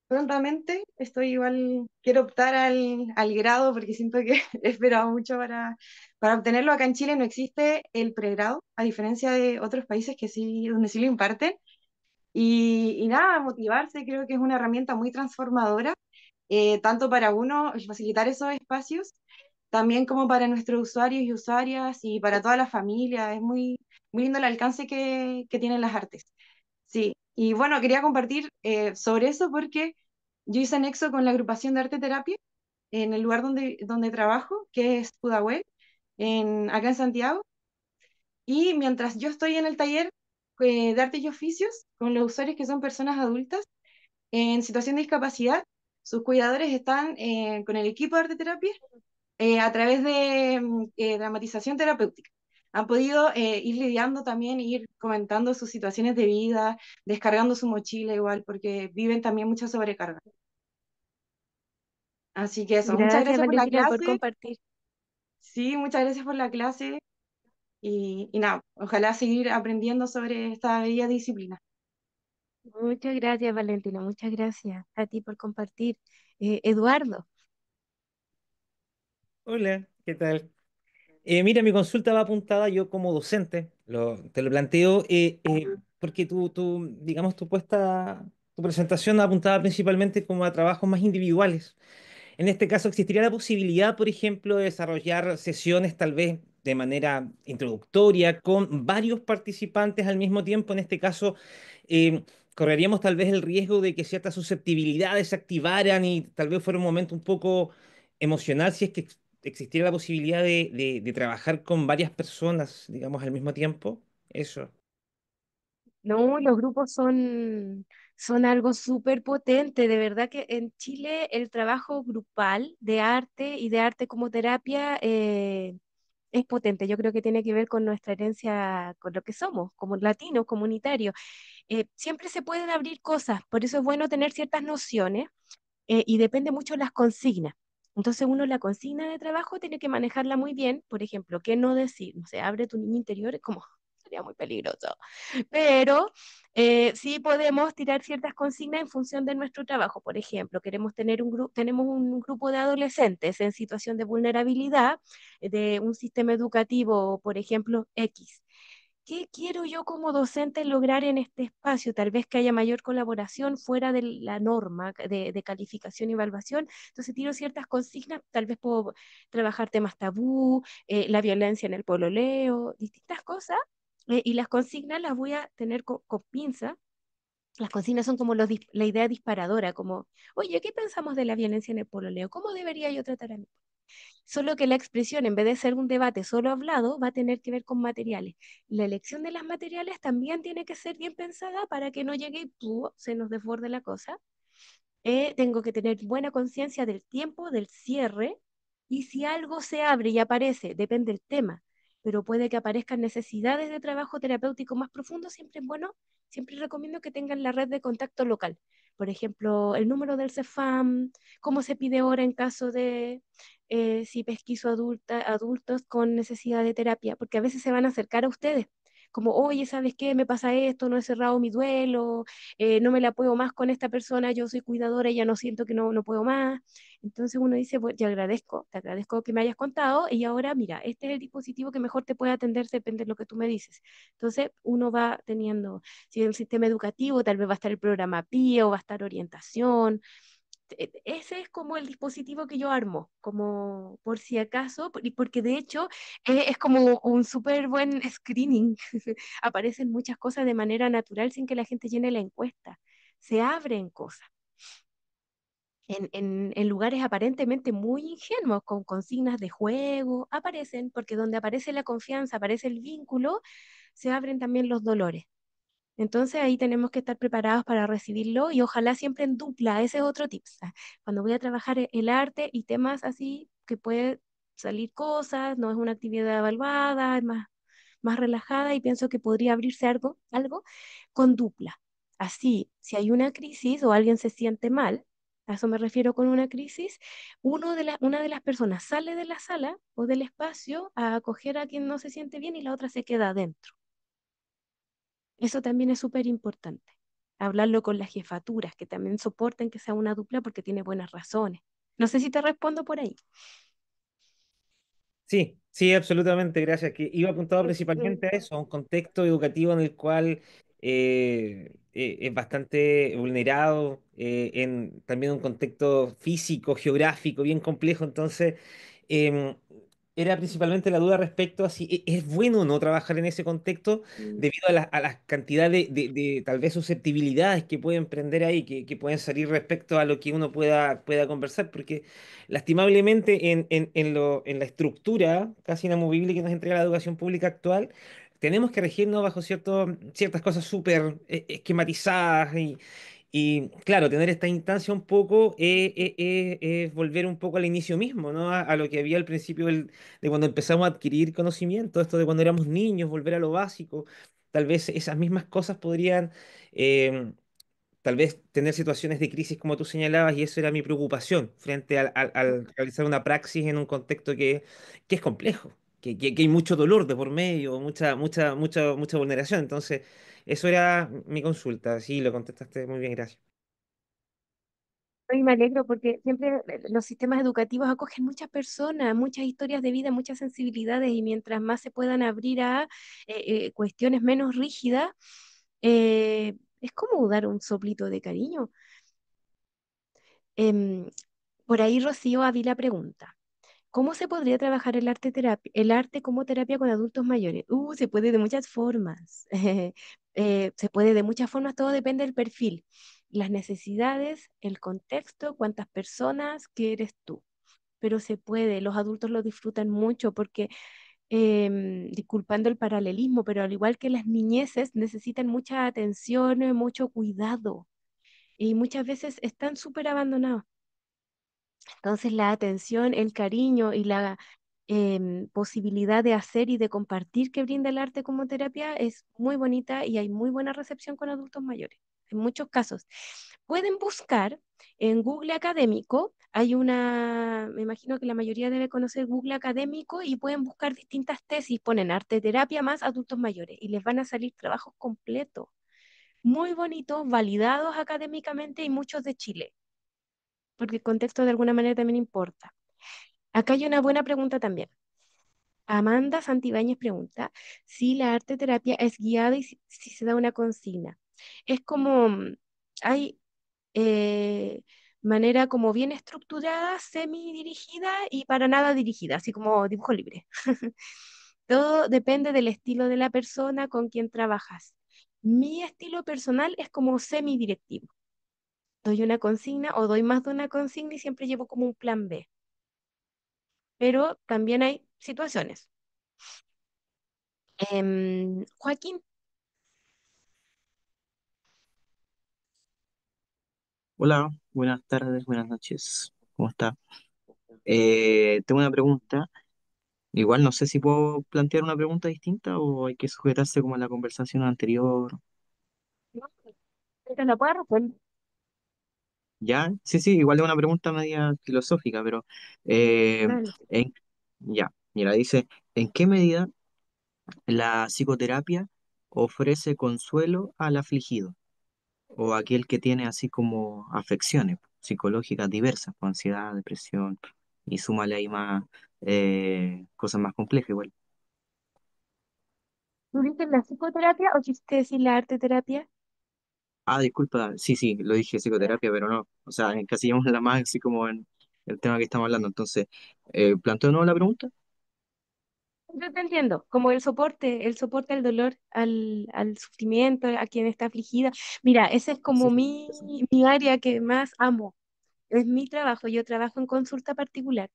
prontamente. Estoy igual, quiero optar al grado porque siento que he esperado mucho para obtenerlo. Acá en Chile no existe el pregrado, a diferencia de otros países que sí, donde sí lo imparten. Y nada, motivarse, creo que es una herramienta muy transformadora, tanto para uno facilitar esos espacios, también como para nuestros usuarios y usuarias y para toda la familia. Es muy, muy lindo el alcance que tienen las artes. Sí, y bueno, quería compartir sobre eso porque yo hice nexo con la agrupación de arte terapia en el lugar donde trabajo, que es Pudahuel, acá en Santiago. Y mientras yo estoy en el taller de arte y oficios con los usuarios que son personas adultas en situación de discapacidad, sus cuidadores están con el equipo de arte terapia a través de dramatización terapéutica. han podido ir lidiando también, ir comentando sus situaciones de vida, descargando su mochila igual, porque viven también mucha sobrecarga. Así que eso, muchas Gracias, gracias por la Valentina, por clase. compartir. Sí, muchas gracias por la clase y nada, ojalá seguir aprendiendo sobre esta bella disciplina. Muchas gracias, Valentina. Muchas gracias a ti por compartir. Eduardo. Hola, ¿qué tal? Mira, mi consulta va apuntada yo como docente, te lo planteo porque digamos, tu presentación apuntaba principalmente como a trabajos más individuales. En este caso, ¿existiría la posibilidad, por ejemplo, de desarrollar sesiones tal vez de manera introductoria con varios participantes al mismo tiempo? En este caso, correríamos tal vez el riesgo de que ciertas susceptibilidades se activaran y tal vez fuera un momento un poco emocional si es que existiera la posibilidad de trabajar con varias personas, digamos, al mismo tiempo. Eso. No, los grupos son algo súper potente. De verdad que en Chile el trabajo grupal de arte y de arte como terapia es potente. Yo creo que tiene que ver con nuestra herencia, con lo que somos, como latinos, comunitarios. Siempre se pueden abrir cosas, por eso es bueno tener ciertas nociones y depende mucho de las consignas. Entonces uno la consigna de trabajo tiene que manejarla muy bien. Por ejemplo, ¿qué no decir? No sé, abre tu niño interior, es como sería muy peligroso. Pero sí podemos tirar ciertas consignas en función de nuestro trabajo. Por ejemplo, tenemos un grupo de adolescentes en situación de vulnerabilidad de un sistema educativo, por ejemplo, X. ¿Qué quiero yo como docente lograr en este espacio? Tal vez que haya mayor colaboración fuera de la norma de calificación y evaluación. Entonces tiro ciertas consignas, tal vez puedo trabajar temas tabú, la violencia en el pololeo, distintas cosas. Y las consignas las voy a tener con pinza. Las consignas son como la idea disparadora, como, oye, ¿qué pensamos de la violencia en el pololeo? ¿Cómo debería yo tratar a mi Solo que la expresión, en vez de ser un debate solo hablado, va a tener que ver con materiales? La elección de las materiales también tiene que ser bien pensada para que no llegue y se nos desborde la cosa. Tengo que tener buena conciencia del tiempo, del cierre, y si algo se abre y aparece, depende del tema, pero puede que aparezcan necesidades de trabajo terapéutico más profundo, siempre es bueno, siempre recomiendo que tengan la red de contacto local. Por ejemplo, el número del CEFAM, cómo se pide hora en caso de si pesquiso adultos con necesidad de terapia, porque a veces se van a acercar a ustedes como, oye, ¿sabes qué? Me pasa esto, no he cerrado mi duelo, no me la puedo más con esta persona, yo soy cuidadora y ya no siento que no puedo más. Entonces uno dice, pues te agradezco que me hayas contado y ahora mira, este es el dispositivo que mejor te puede atender, depende de lo que tú me dices. Entonces uno va teniendo, si en el sistema educativo tal vez va a estar el programa PIE o va a estar orientación. Ese es como el dispositivo que yo armo, como por si acaso, y porque de hecho es como un súper buen screening. Aparecen muchas cosas de manera natural sin que la gente llene la encuesta. Se abren cosas en lugares aparentemente muy ingenuos, con consignas de juego, aparecen, porque donde aparece la confianza, aparece el vínculo, se abren también los dolores. Entonces ahí tenemos que estar preparados para recibirlo y ojalá siempre en dupla. Ese es otro tip. Cuando voy a trabajar el arte y temas así, que puede salir cosas, no es una actividad evaluada, es más relajada y pienso que podría abrirse algo con dupla. Así, si hay una crisis o alguien se siente mal, a eso me refiero con una crisis, una de las personas sale de la sala o del espacio a acoger a quien no se siente bien y la otra se queda adentro. Eso también es súper importante. Hablarlo con las jefaturas, que también soporten que sea una dupla porque tiene buenas razones. No sé si te respondo por ahí. Sí, sí, absolutamente, gracias. Que iba apuntado Mm, principalmente a eso, a un contexto educativo en el cual es bastante vulnerado, también un contexto físico, geográfico, bien complejo. Entonces, em, era principalmente la duda respecto a si es bueno o no trabajar en ese contexto mm, debido a la cantidad de tal vez susceptibilidades que pueden prender ahí, que pueden salir respecto a lo que uno pueda conversar, porque lastimablemente en la estructura casi inamovible que nos entrega la educación pública actual, tenemos que regirnos bajo ciertas cosas súper esquematizadas Y claro, tener esta instancia un poco es volver un poco al inicio mismo, ¿no? A lo que había al principio de cuando empezamos a adquirir conocimiento, esto de cuando éramos niños, volver a lo básico. Tal vez esas mismas cosas podrían, eh, tal vez tener situaciones de crisis como tú señalabas, y eso era mi preocupación frente al realizar una praxis en un contexto que es complejo, que hay mucho dolor de por medio, mucha vulneración. Entonces, eso era mi consulta. Sí, lo contestaste muy bien, gracias. Y me alegro porque siempre los sistemas educativos acogen muchas personas, muchas historias de vida, muchas sensibilidades y mientras más se puedan abrir a cuestiones menos rígidas, es como dar un soplito de cariño. Em, por ahí Rocío Ávila pregunta, ¿cómo se podría trabajar el arte como terapia con adultos mayores? Se puede de muchas formas. Se puede de muchas formas, todo depende del perfil, las necesidades, el contexto, cuántas personas, qué eres tú. Pero se puede, los adultos lo disfrutan mucho porque, disculpando el paralelismo, pero al igual que las niñeces, necesitan mucha atención, mucho cuidado y muchas veces están súper abandonados. Entonces la atención, el cariño y la posibilidad de hacer y de compartir que brinda el arte como terapia es muy bonita y hay muy buena recepción con adultos mayores. En muchos casos. Pueden buscar en Google Académico, hay una, me imagino que la mayoría debe conocer Google Académico y pueden buscar distintas tesis, ponen arte terapia más adultos mayores y les van a salir trabajos completos, muy bonitos, validados académicamente y muchos de Chile, porque el contexto de alguna manera también importa. Acá hay una buena pregunta también. Amanda Santibáñez pregunta si la arte terapia es guiada y si se da una consigna. Es como, hay eh, manera como bien estructurada, semi dirigida y para nada dirigida, así como dibujo libre. Todo depende del estilo de la persona con quien trabajas. Mi estilo personal es como semi directivo. Doy una consigna o doy más de una consigna y siempre llevo como un plan B. Pero también hay situaciones. Joaquín, Hola, buenas tardes, buenas noches. ¿Cómo está? Tengo una pregunta. Igual no sé si puedo plantear una pregunta distinta o hay que sujetarse como en la conversación anterior. ¿no? ¿Te la puedo responder? ¿Ya? Sí, sí, igual es una pregunta media filosófica, pero eh, Dale. ya, mira, dice, ¿en qué medida la psicoterapia ofrece consuelo al afligido o aquel que tiene así como afecciones psicológicas diversas, como ansiedad, depresión, y súmale ahí más cosas más complejas igual? ¿Tú dices la psicoterapia o quisiste decir la arte terapia? Ah, disculpa, sí, sí, lo dije Ya. psicoterapia, pero no, o sea, encasillamos la más así como en el tema que estamos hablando. Entonces, ¿planteo de nuevo la pregunta? Yo te entiendo, como el soporte al dolor, al sufrimiento, a quien está afligida. Mira, ese es Sí, como sí, eso. mi área que más amo. Es mi trabajo, yo trabajo en consulta particular.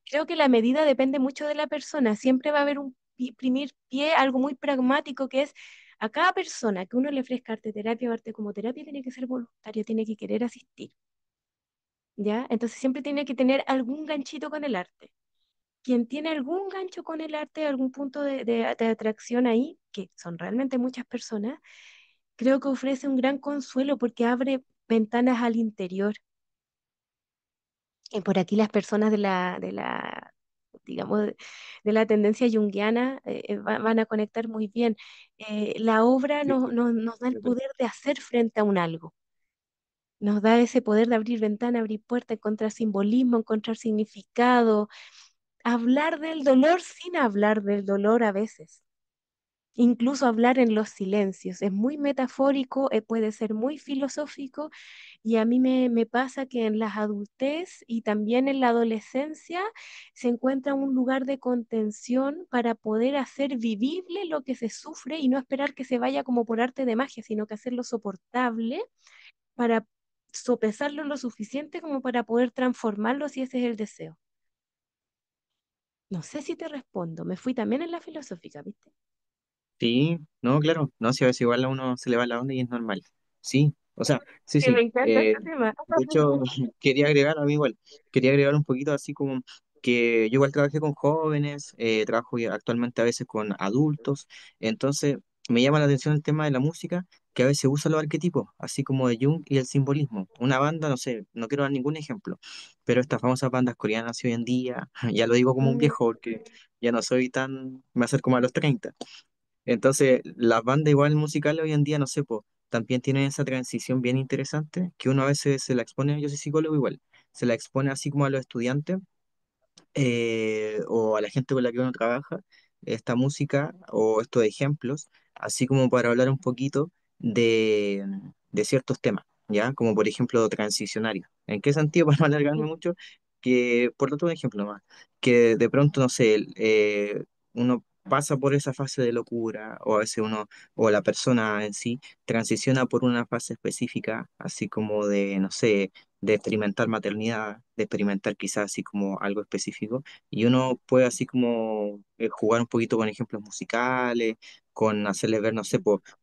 Creo que la medida depende mucho de la persona. Siempre va a haber un primer pie, algo muy pragmático que es a cada persona que uno le ofrezca arte terapia o arte como terapia tiene que ser voluntario, tiene que querer asistir, ¿ya? Entonces siempre tiene que tener algún ganchito con el arte. Quien tiene algún gancho con el arte, algún punto de atracción ahí, que son realmente muchas personas, creo que ofrece un gran consuelo porque abre ventanas al interior. Y por aquí las personas digamos, de la tendencia junguiana van a conectar muy bien. La obra Sí, sí, nos da el es verdad. poder de hacer frente a un algo. Nos da ese poder de abrir ventana, abrir puerta, encontrar simbolismo, encontrar significado, hablar del dolor sin hablar del dolor a veces. Incluso hablar en los silencios. Es muy metafórico, puede ser muy filosófico y a mí me pasa que en las adultez y también en la adolescencia se encuentra un lugar de contención para poder hacer vivible lo que se sufre y no esperar que se vaya como por arte de magia, sino que hacerlo soportable para sopesarlo lo suficiente como para poder transformarlo si ese es el deseo. No sé si te respondo, me fui también en la filosófica, ¿viste? Sí, no, claro, no, si a veces igual a uno se le va la onda y es normal. Sí, o sea, sí, Que me sí. encanta este tema. De hecho, quería agregar, a mí igual, quería agregar un poquito así como que yo igual trabajé con jóvenes, trabajo ya actualmente a veces con adultos, entonces me llama la atención el tema de la música, que a veces usa los arquetipos, así como de Jung y el simbolismo. Una banda, no sé, no quiero dar ningún ejemplo, pero estas famosas bandas coreanas hoy en día, ya lo digo como un Mm, viejo porque ya no soy tan, me acerco como a los 30. Entonces, las bandas igual musicales hoy en día, no sé, pues, también tienen esa transición bien interesante, que uno a veces se la expone, yo soy psicólogo igual, se la expone así como a los estudiantes o a la gente con la que uno trabaja, esta música o estos ejemplos, así como para hablar un poquito de ciertos temas, ¿ya? Como por ejemplo transicionarios. ¿En qué sentido? Para no alargarme mm, mucho, que por otro ejemplo más, que de pronto, no sé, uno pasa por esa fase de locura, o a veces uno, o la persona en sí, transiciona por una fase específica, así como de, no sé, de experimentar maternidad, de experimentar quizás así como algo específico, y uno puede así como jugar un poquito con ejemplos musicales, con hacerles ver, no sé,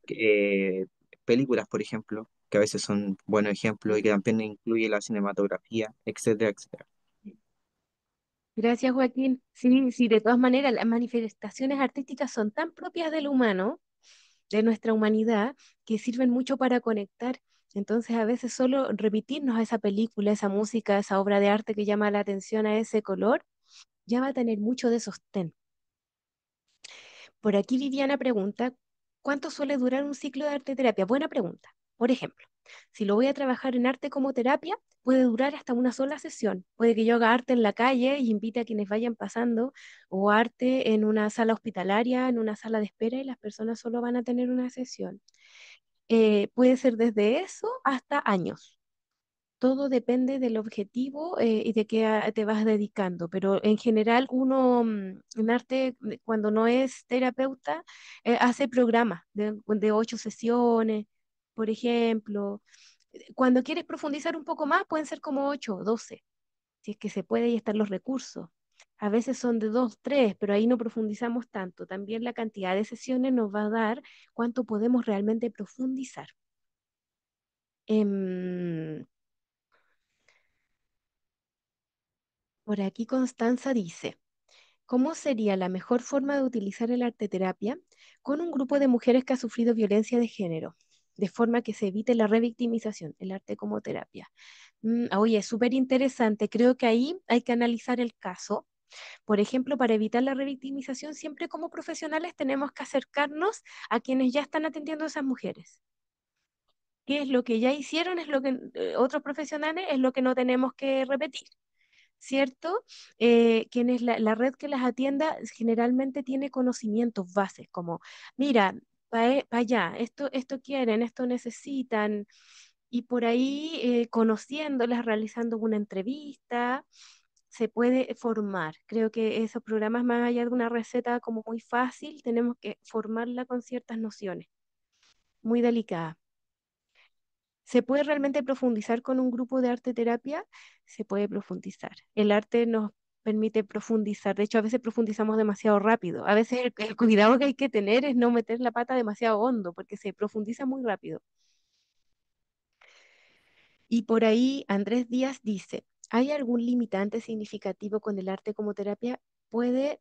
eh, películas, por ejemplo, que a veces son buenos ejemplos y que también incluye la cinematografía, etcétera, etcétera. Gracias, Joaquín. Sí, sí, de todas maneras, las manifestaciones artísticas son tan propias del humano, de nuestra humanidad, que sirven mucho para conectar. Entonces, a veces solo remitirnos a esa película, esa música, esa obra de arte que llama la atención a ese color, ya va a tener mucho de sostén. Por aquí Viviana pregunta, ¿cuánto suele durar un ciclo de arte terapia? Buena pregunta. Por ejemplo, si lo voy a trabajar en arte como terapia, puede durar hasta una sola sesión. Puede que yo haga arte en la calle y invite a quienes vayan pasando, o arte en una sala hospitalaria, en una sala de espera, y las personas solo van a tener una sesión. Puede ser desde eso hasta años. Todo depende del objetivo y de qué te vas dedicando, pero en general uno en arte, cuando no es terapeuta, hace programas de 8 sesiones, por ejemplo. Cuando quieres profundizar un poco más, pueden ser como 8 o 12, si es que se puede y están los recursos. A veces son de 2, 3, pero ahí no profundizamos tanto. También la cantidad de sesiones nos va a dar cuánto podemos realmente profundizar. Em, por aquí Constanza dice, ¿cómo sería la mejor forma de utilizar el arte terapia con un grupo de mujeres que ha sufrido violencia de género? De forma que se evite la revictimización, el arte como terapia. Oye, es súper interesante. Creo que ahí hay que analizar el caso. Por ejemplo, para evitar la revictimización, siempre como profesionales tenemos que acercarnos a quienes ya están atendiendo a esas mujeres. ¿Qué es lo que ya hicieron? Es lo que otros profesionales es lo que no tenemos que repetir. ¿Cierto? Quienes la red que las atienda generalmente tiene conocimientos bases, como, mira, para allá, esto quieren, esto necesitan, y por ahí conociéndolas, realizando una entrevista, se puede formar. Creo que esos programas, más allá de una receta como muy fácil, tenemos que formarla con ciertas nociones, muy delicadas. ¿Se puede realmente profundizar con un grupo de arte terapia? Se puede profundizar. El arte nos permite profundizar. De hecho, a veces profundizamos demasiado rápido. A veces el cuidado que hay que tener es no meter la pata demasiado hondo, porque se profundiza muy rápido. Y por ahí Andrés Díaz dice, ¿hay algún limitante significativo con el arte como terapia? ¿Puede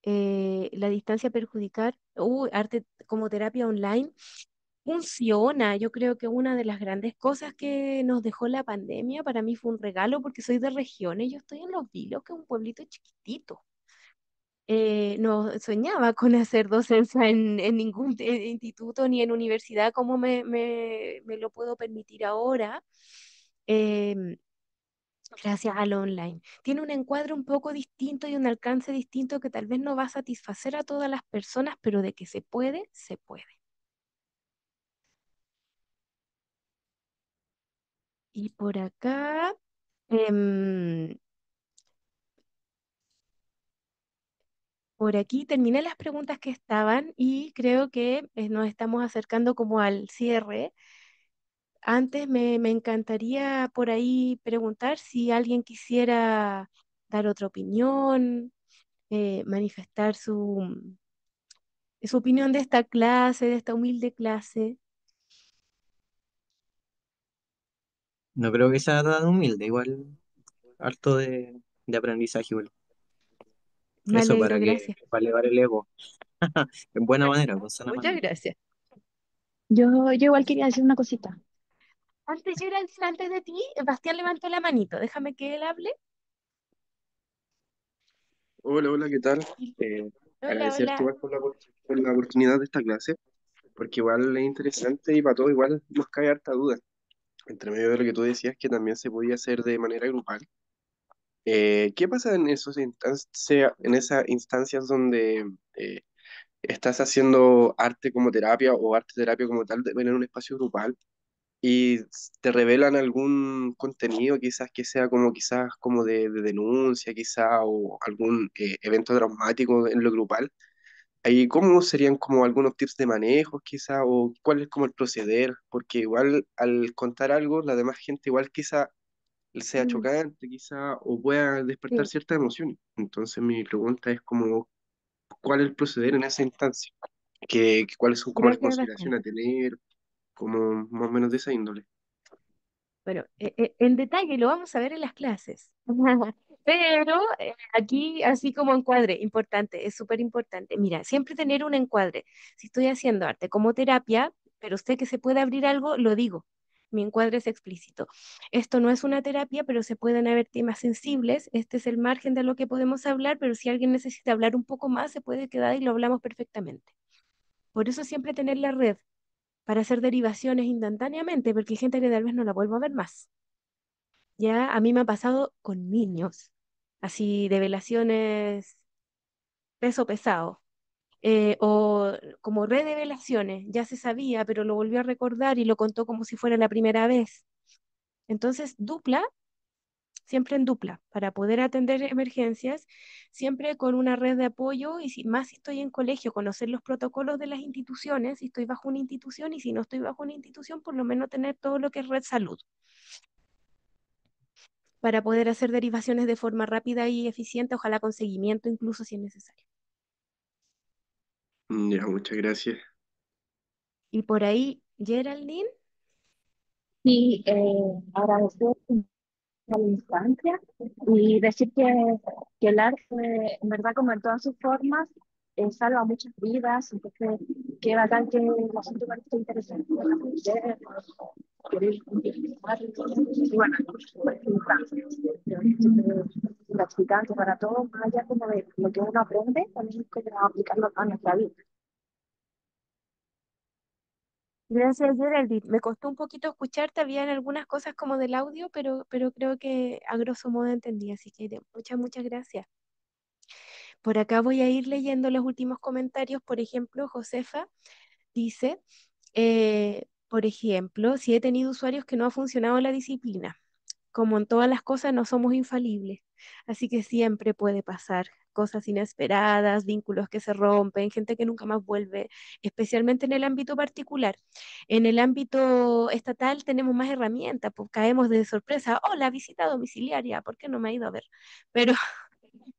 la distancia perjudicar? Arte como terapia online. Funciona, yo creo que una de las grandes cosas que nos dejó la pandemia para mí fue un regalo porque soy de regiones, yo estoy en Los Vilos, que es un pueblito chiquitito. No soñaba con hacer docencia en ningún instituto ni en universidad como me lo puedo permitir ahora, em, gracias a lo online. Tiene un encuadre un poco distinto y un alcance distinto que tal vez no va a satisfacer a todas las personas, pero de que se puede, se puede. Y por acá... Em, por aquí terminé las preguntas que estaban y creo que nos estamos acercando como al cierre. Antes me encantaría por ahí preguntar si alguien quisiera dar otra opinión, manifestar su opinión de esta clase, de esta humilde clase. No creo que sea tan humilde, igual harto de aprendizaje, igual. Me Eso alegro, para que gracias. para elevar el ego, en buena manera, con sana Muchas manera. gracias. Yo igual quería decir una cosita. Geraldine, antes de ti, Bastián levantó la manito. Déjame que él hable. Hola, hola, ¿qué tal? Hola, Agradecerte hola. igual por la oportunidad de esta clase, porque igual es interesante y para todos igual nos cae harta duda. Entre medio de lo que tú decías que también se podía hacer de manera grupal. ¿Qué pasa en esas instancias donde eh, estás haciendo arte como terapia o arte terapia como tal en un espacio grupal y te revelan algún contenido quizás que sea como quizás como de denuncia quizás o algún evento traumático en lo grupal? Ahí, ¿cómo serían como algunos tips de manejo, quizá, o cuál es como el proceder? Porque igual al contar algo, la demás gente igual quizá sea Mm, chocante, quizá, o pueda despertar sí, ciertas emociones. Entonces mi pregunta es como, ¿cuál es el proceder en esa instancia? ¿Cuáles son como las gracias, Bastián. consideraciones a tener, como más o menos de esa índole? Bueno, en detalle lo vamos a ver en las clases. Pero aquí, así como encuadre, importante, es súper importante. Mira, siempre tener un encuadre. Si estoy haciendo arte como terapia, pero sé que se puede abrir algo, lo digo. Mi encuadre es explícito. Esto no es una terapia, pero se pueden haber temas sensibles. Este es el margen de lo que podemos hablar, pero si alguien necesita hablar un poco más, se puede quedar y lo hablamos perfectamente. Por eso siempre tener la red para hacer derivaciones instantáneamente, porque hay gente que tal vez no la vuelvo a ver más. Ya a mí me ha pasado con niños, así revelaciones peso pesado, o como redevelaciones, ya se sabía, pero lo volvió a recordar y lo contó como si fuera la primera vez. Entonces, dupla, siempre en dupla, para poder atender emergencias, siempre con una red de apoyo y más si estoy en colegio, conocer los protocolos de las instituciones, si estoy bajo una institución y si no estoy bajo una institución, por lo menos tener todo lo que es red salud, para poder hacer derivaciones de forma rápida y eficiente, ojalá con seguimiento incluso si es necesario. Ya, muchas gracias. Y por ahí, Geraldine, Sí, agradecer a la instancia y decir que el arte, en verdad, como en todas sus formas, salva muchas vidas. Entonces, qué bacán que la gente igual esté interesada en aprender, querer utilizar. Y bueno, pues, instancia, gratificante para todos, más allá como de lo que uno aprende, también es como aplicarlo a nuestra vida. gracias Geraldine. Me costó un poquito escucharte, habían algunas cosas como del audio, pero creo que a grosso modo entendí, así que muchas, muchas gracias. Por acá voy a ir leyendo los últimos comentarios. Por ejemplo, Josefa dice, por ejemplo, si he tenido usuarios que no ha funcionado la disciplina. Como en todas las cosas, no somos infalibles, así que siempre puede pasar cosas inesperadas, vínculos que se rompen, gente que nunca más vuelve, especialmente en el ámbito particular. En el ámbito estatal tenemos más herramientas, pues caemos de sorpresa, oh, la visita domiciliaria, ¿por qué no me ha ido a ver? Pero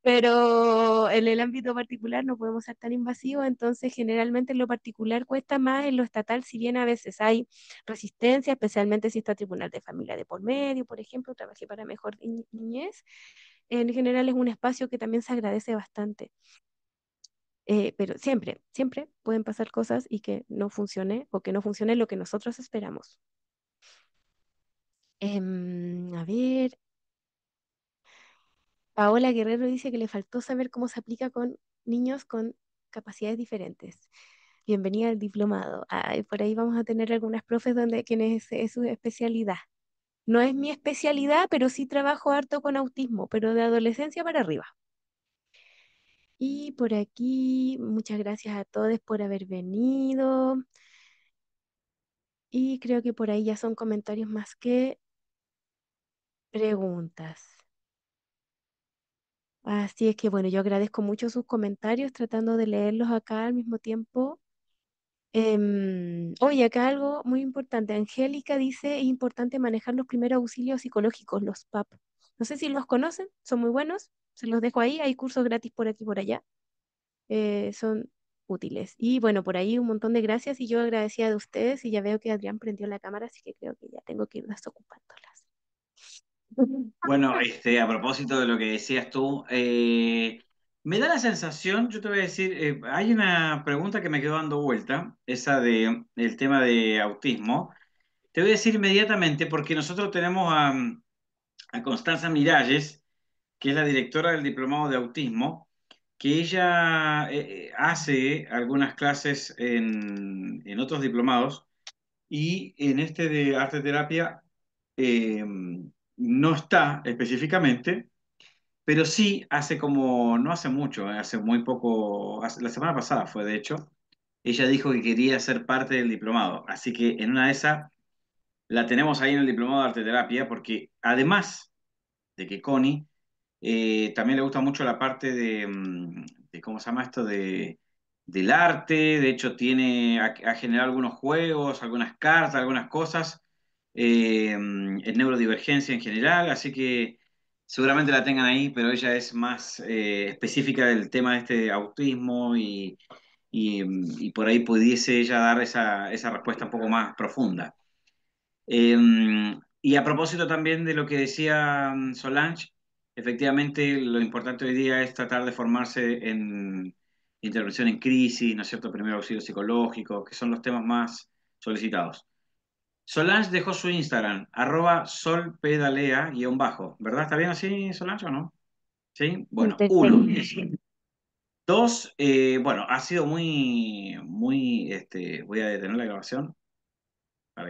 pero en el ámbito particular no podemos ser tan invasivos, entonces generalmente en lo particular cuesta más, en lo estatal, si bien a veces hay resistencia, especialmente si está el Tribunal de Familia de por medio, por ejemplo, trabajé para Mejor Niñez, en general es un espacio que también se agradece bastante. Pero siempre, siempre pueden pasar cosas y que no funcione o que no funcione lo que nosotros esperamos. A ver, Paola Guerrero dice que le faltó saber cómo se aplica con niños con capacidades diferentes. Bienvenida al diplomado. Ay, por ahí vamos a tener algunas profes donde quienes es su especialidad. No es mi especialidad, pero sí trabajo harto con autismo, pero de adolescencia para arriba. Y por aquí, muchas gracias a todos por haber venido. Y creo que por ahí ya son comentarios más que preguntas. Así es que bueno, yo agradezco mucho sus comentarios, tratando de leerlos acá al mismo tiempo. Oye, acá algo muy importante. Angélica dice, es importante manejar los primeros auxilios psicológicos, los PAP. No sé si los conocen, son muy buenos. Se los dejo ahí. Hay cursos gratis por aquí y por allá. Son útiles. Y bueno, por ahí un montón de gracias y yo agradecida de ustedes y ya veo que Adrián prendió la cámara, así que creo que ya tengo que ir desocupándolas. Bueno, a propósito de lo que decías tú, me da la sensación, yo te voy a decir, hay una pregunta que me quedó dando vuelta, esa de el tema de autismo. Te voy a decir inmediatamente, porque nosotros tenemos a Constanza Miralles, que es la directora del Diplomado de Autismo, que ella hace algunas clases en otros diplomados y en este de arte terapia eh, no está específicamente, pero sí hace como, no hace mucho, hace muy poco, la semana pasada fue de hecho, ella dijo que quería ser parte del diplomado. Así que en una de esas la tenemos ahí en el diplomado de arte terapia, porque además de que Connie también le gusta mucho la parte de ¿cómo se llama esto? Del arte, de hecho ha generado algunos juegos, algunas cartas, algunas cosas, en neurodivergencia en general, así que seguramente la tengan ahí, pero ella es más específica del tema de este autismo y por ahí pudiese ella dar esa respuesta un poco más profunda. Eh, y a propósito también de lo que decía Solange, efectivamente lo importante hoy día es tratar de formarse en intervención en crisis, ¿no es cierto? Primer auxilio psicológico, que son los temas más solicitados. Solange dejó su Instagram, @solpedalea _, ¿verdad? ¿Está bien así, Solange, o no? Sí, bueno, uno, Perfecto. eso. Dos, bueno, ha sido voy a detener la grabación.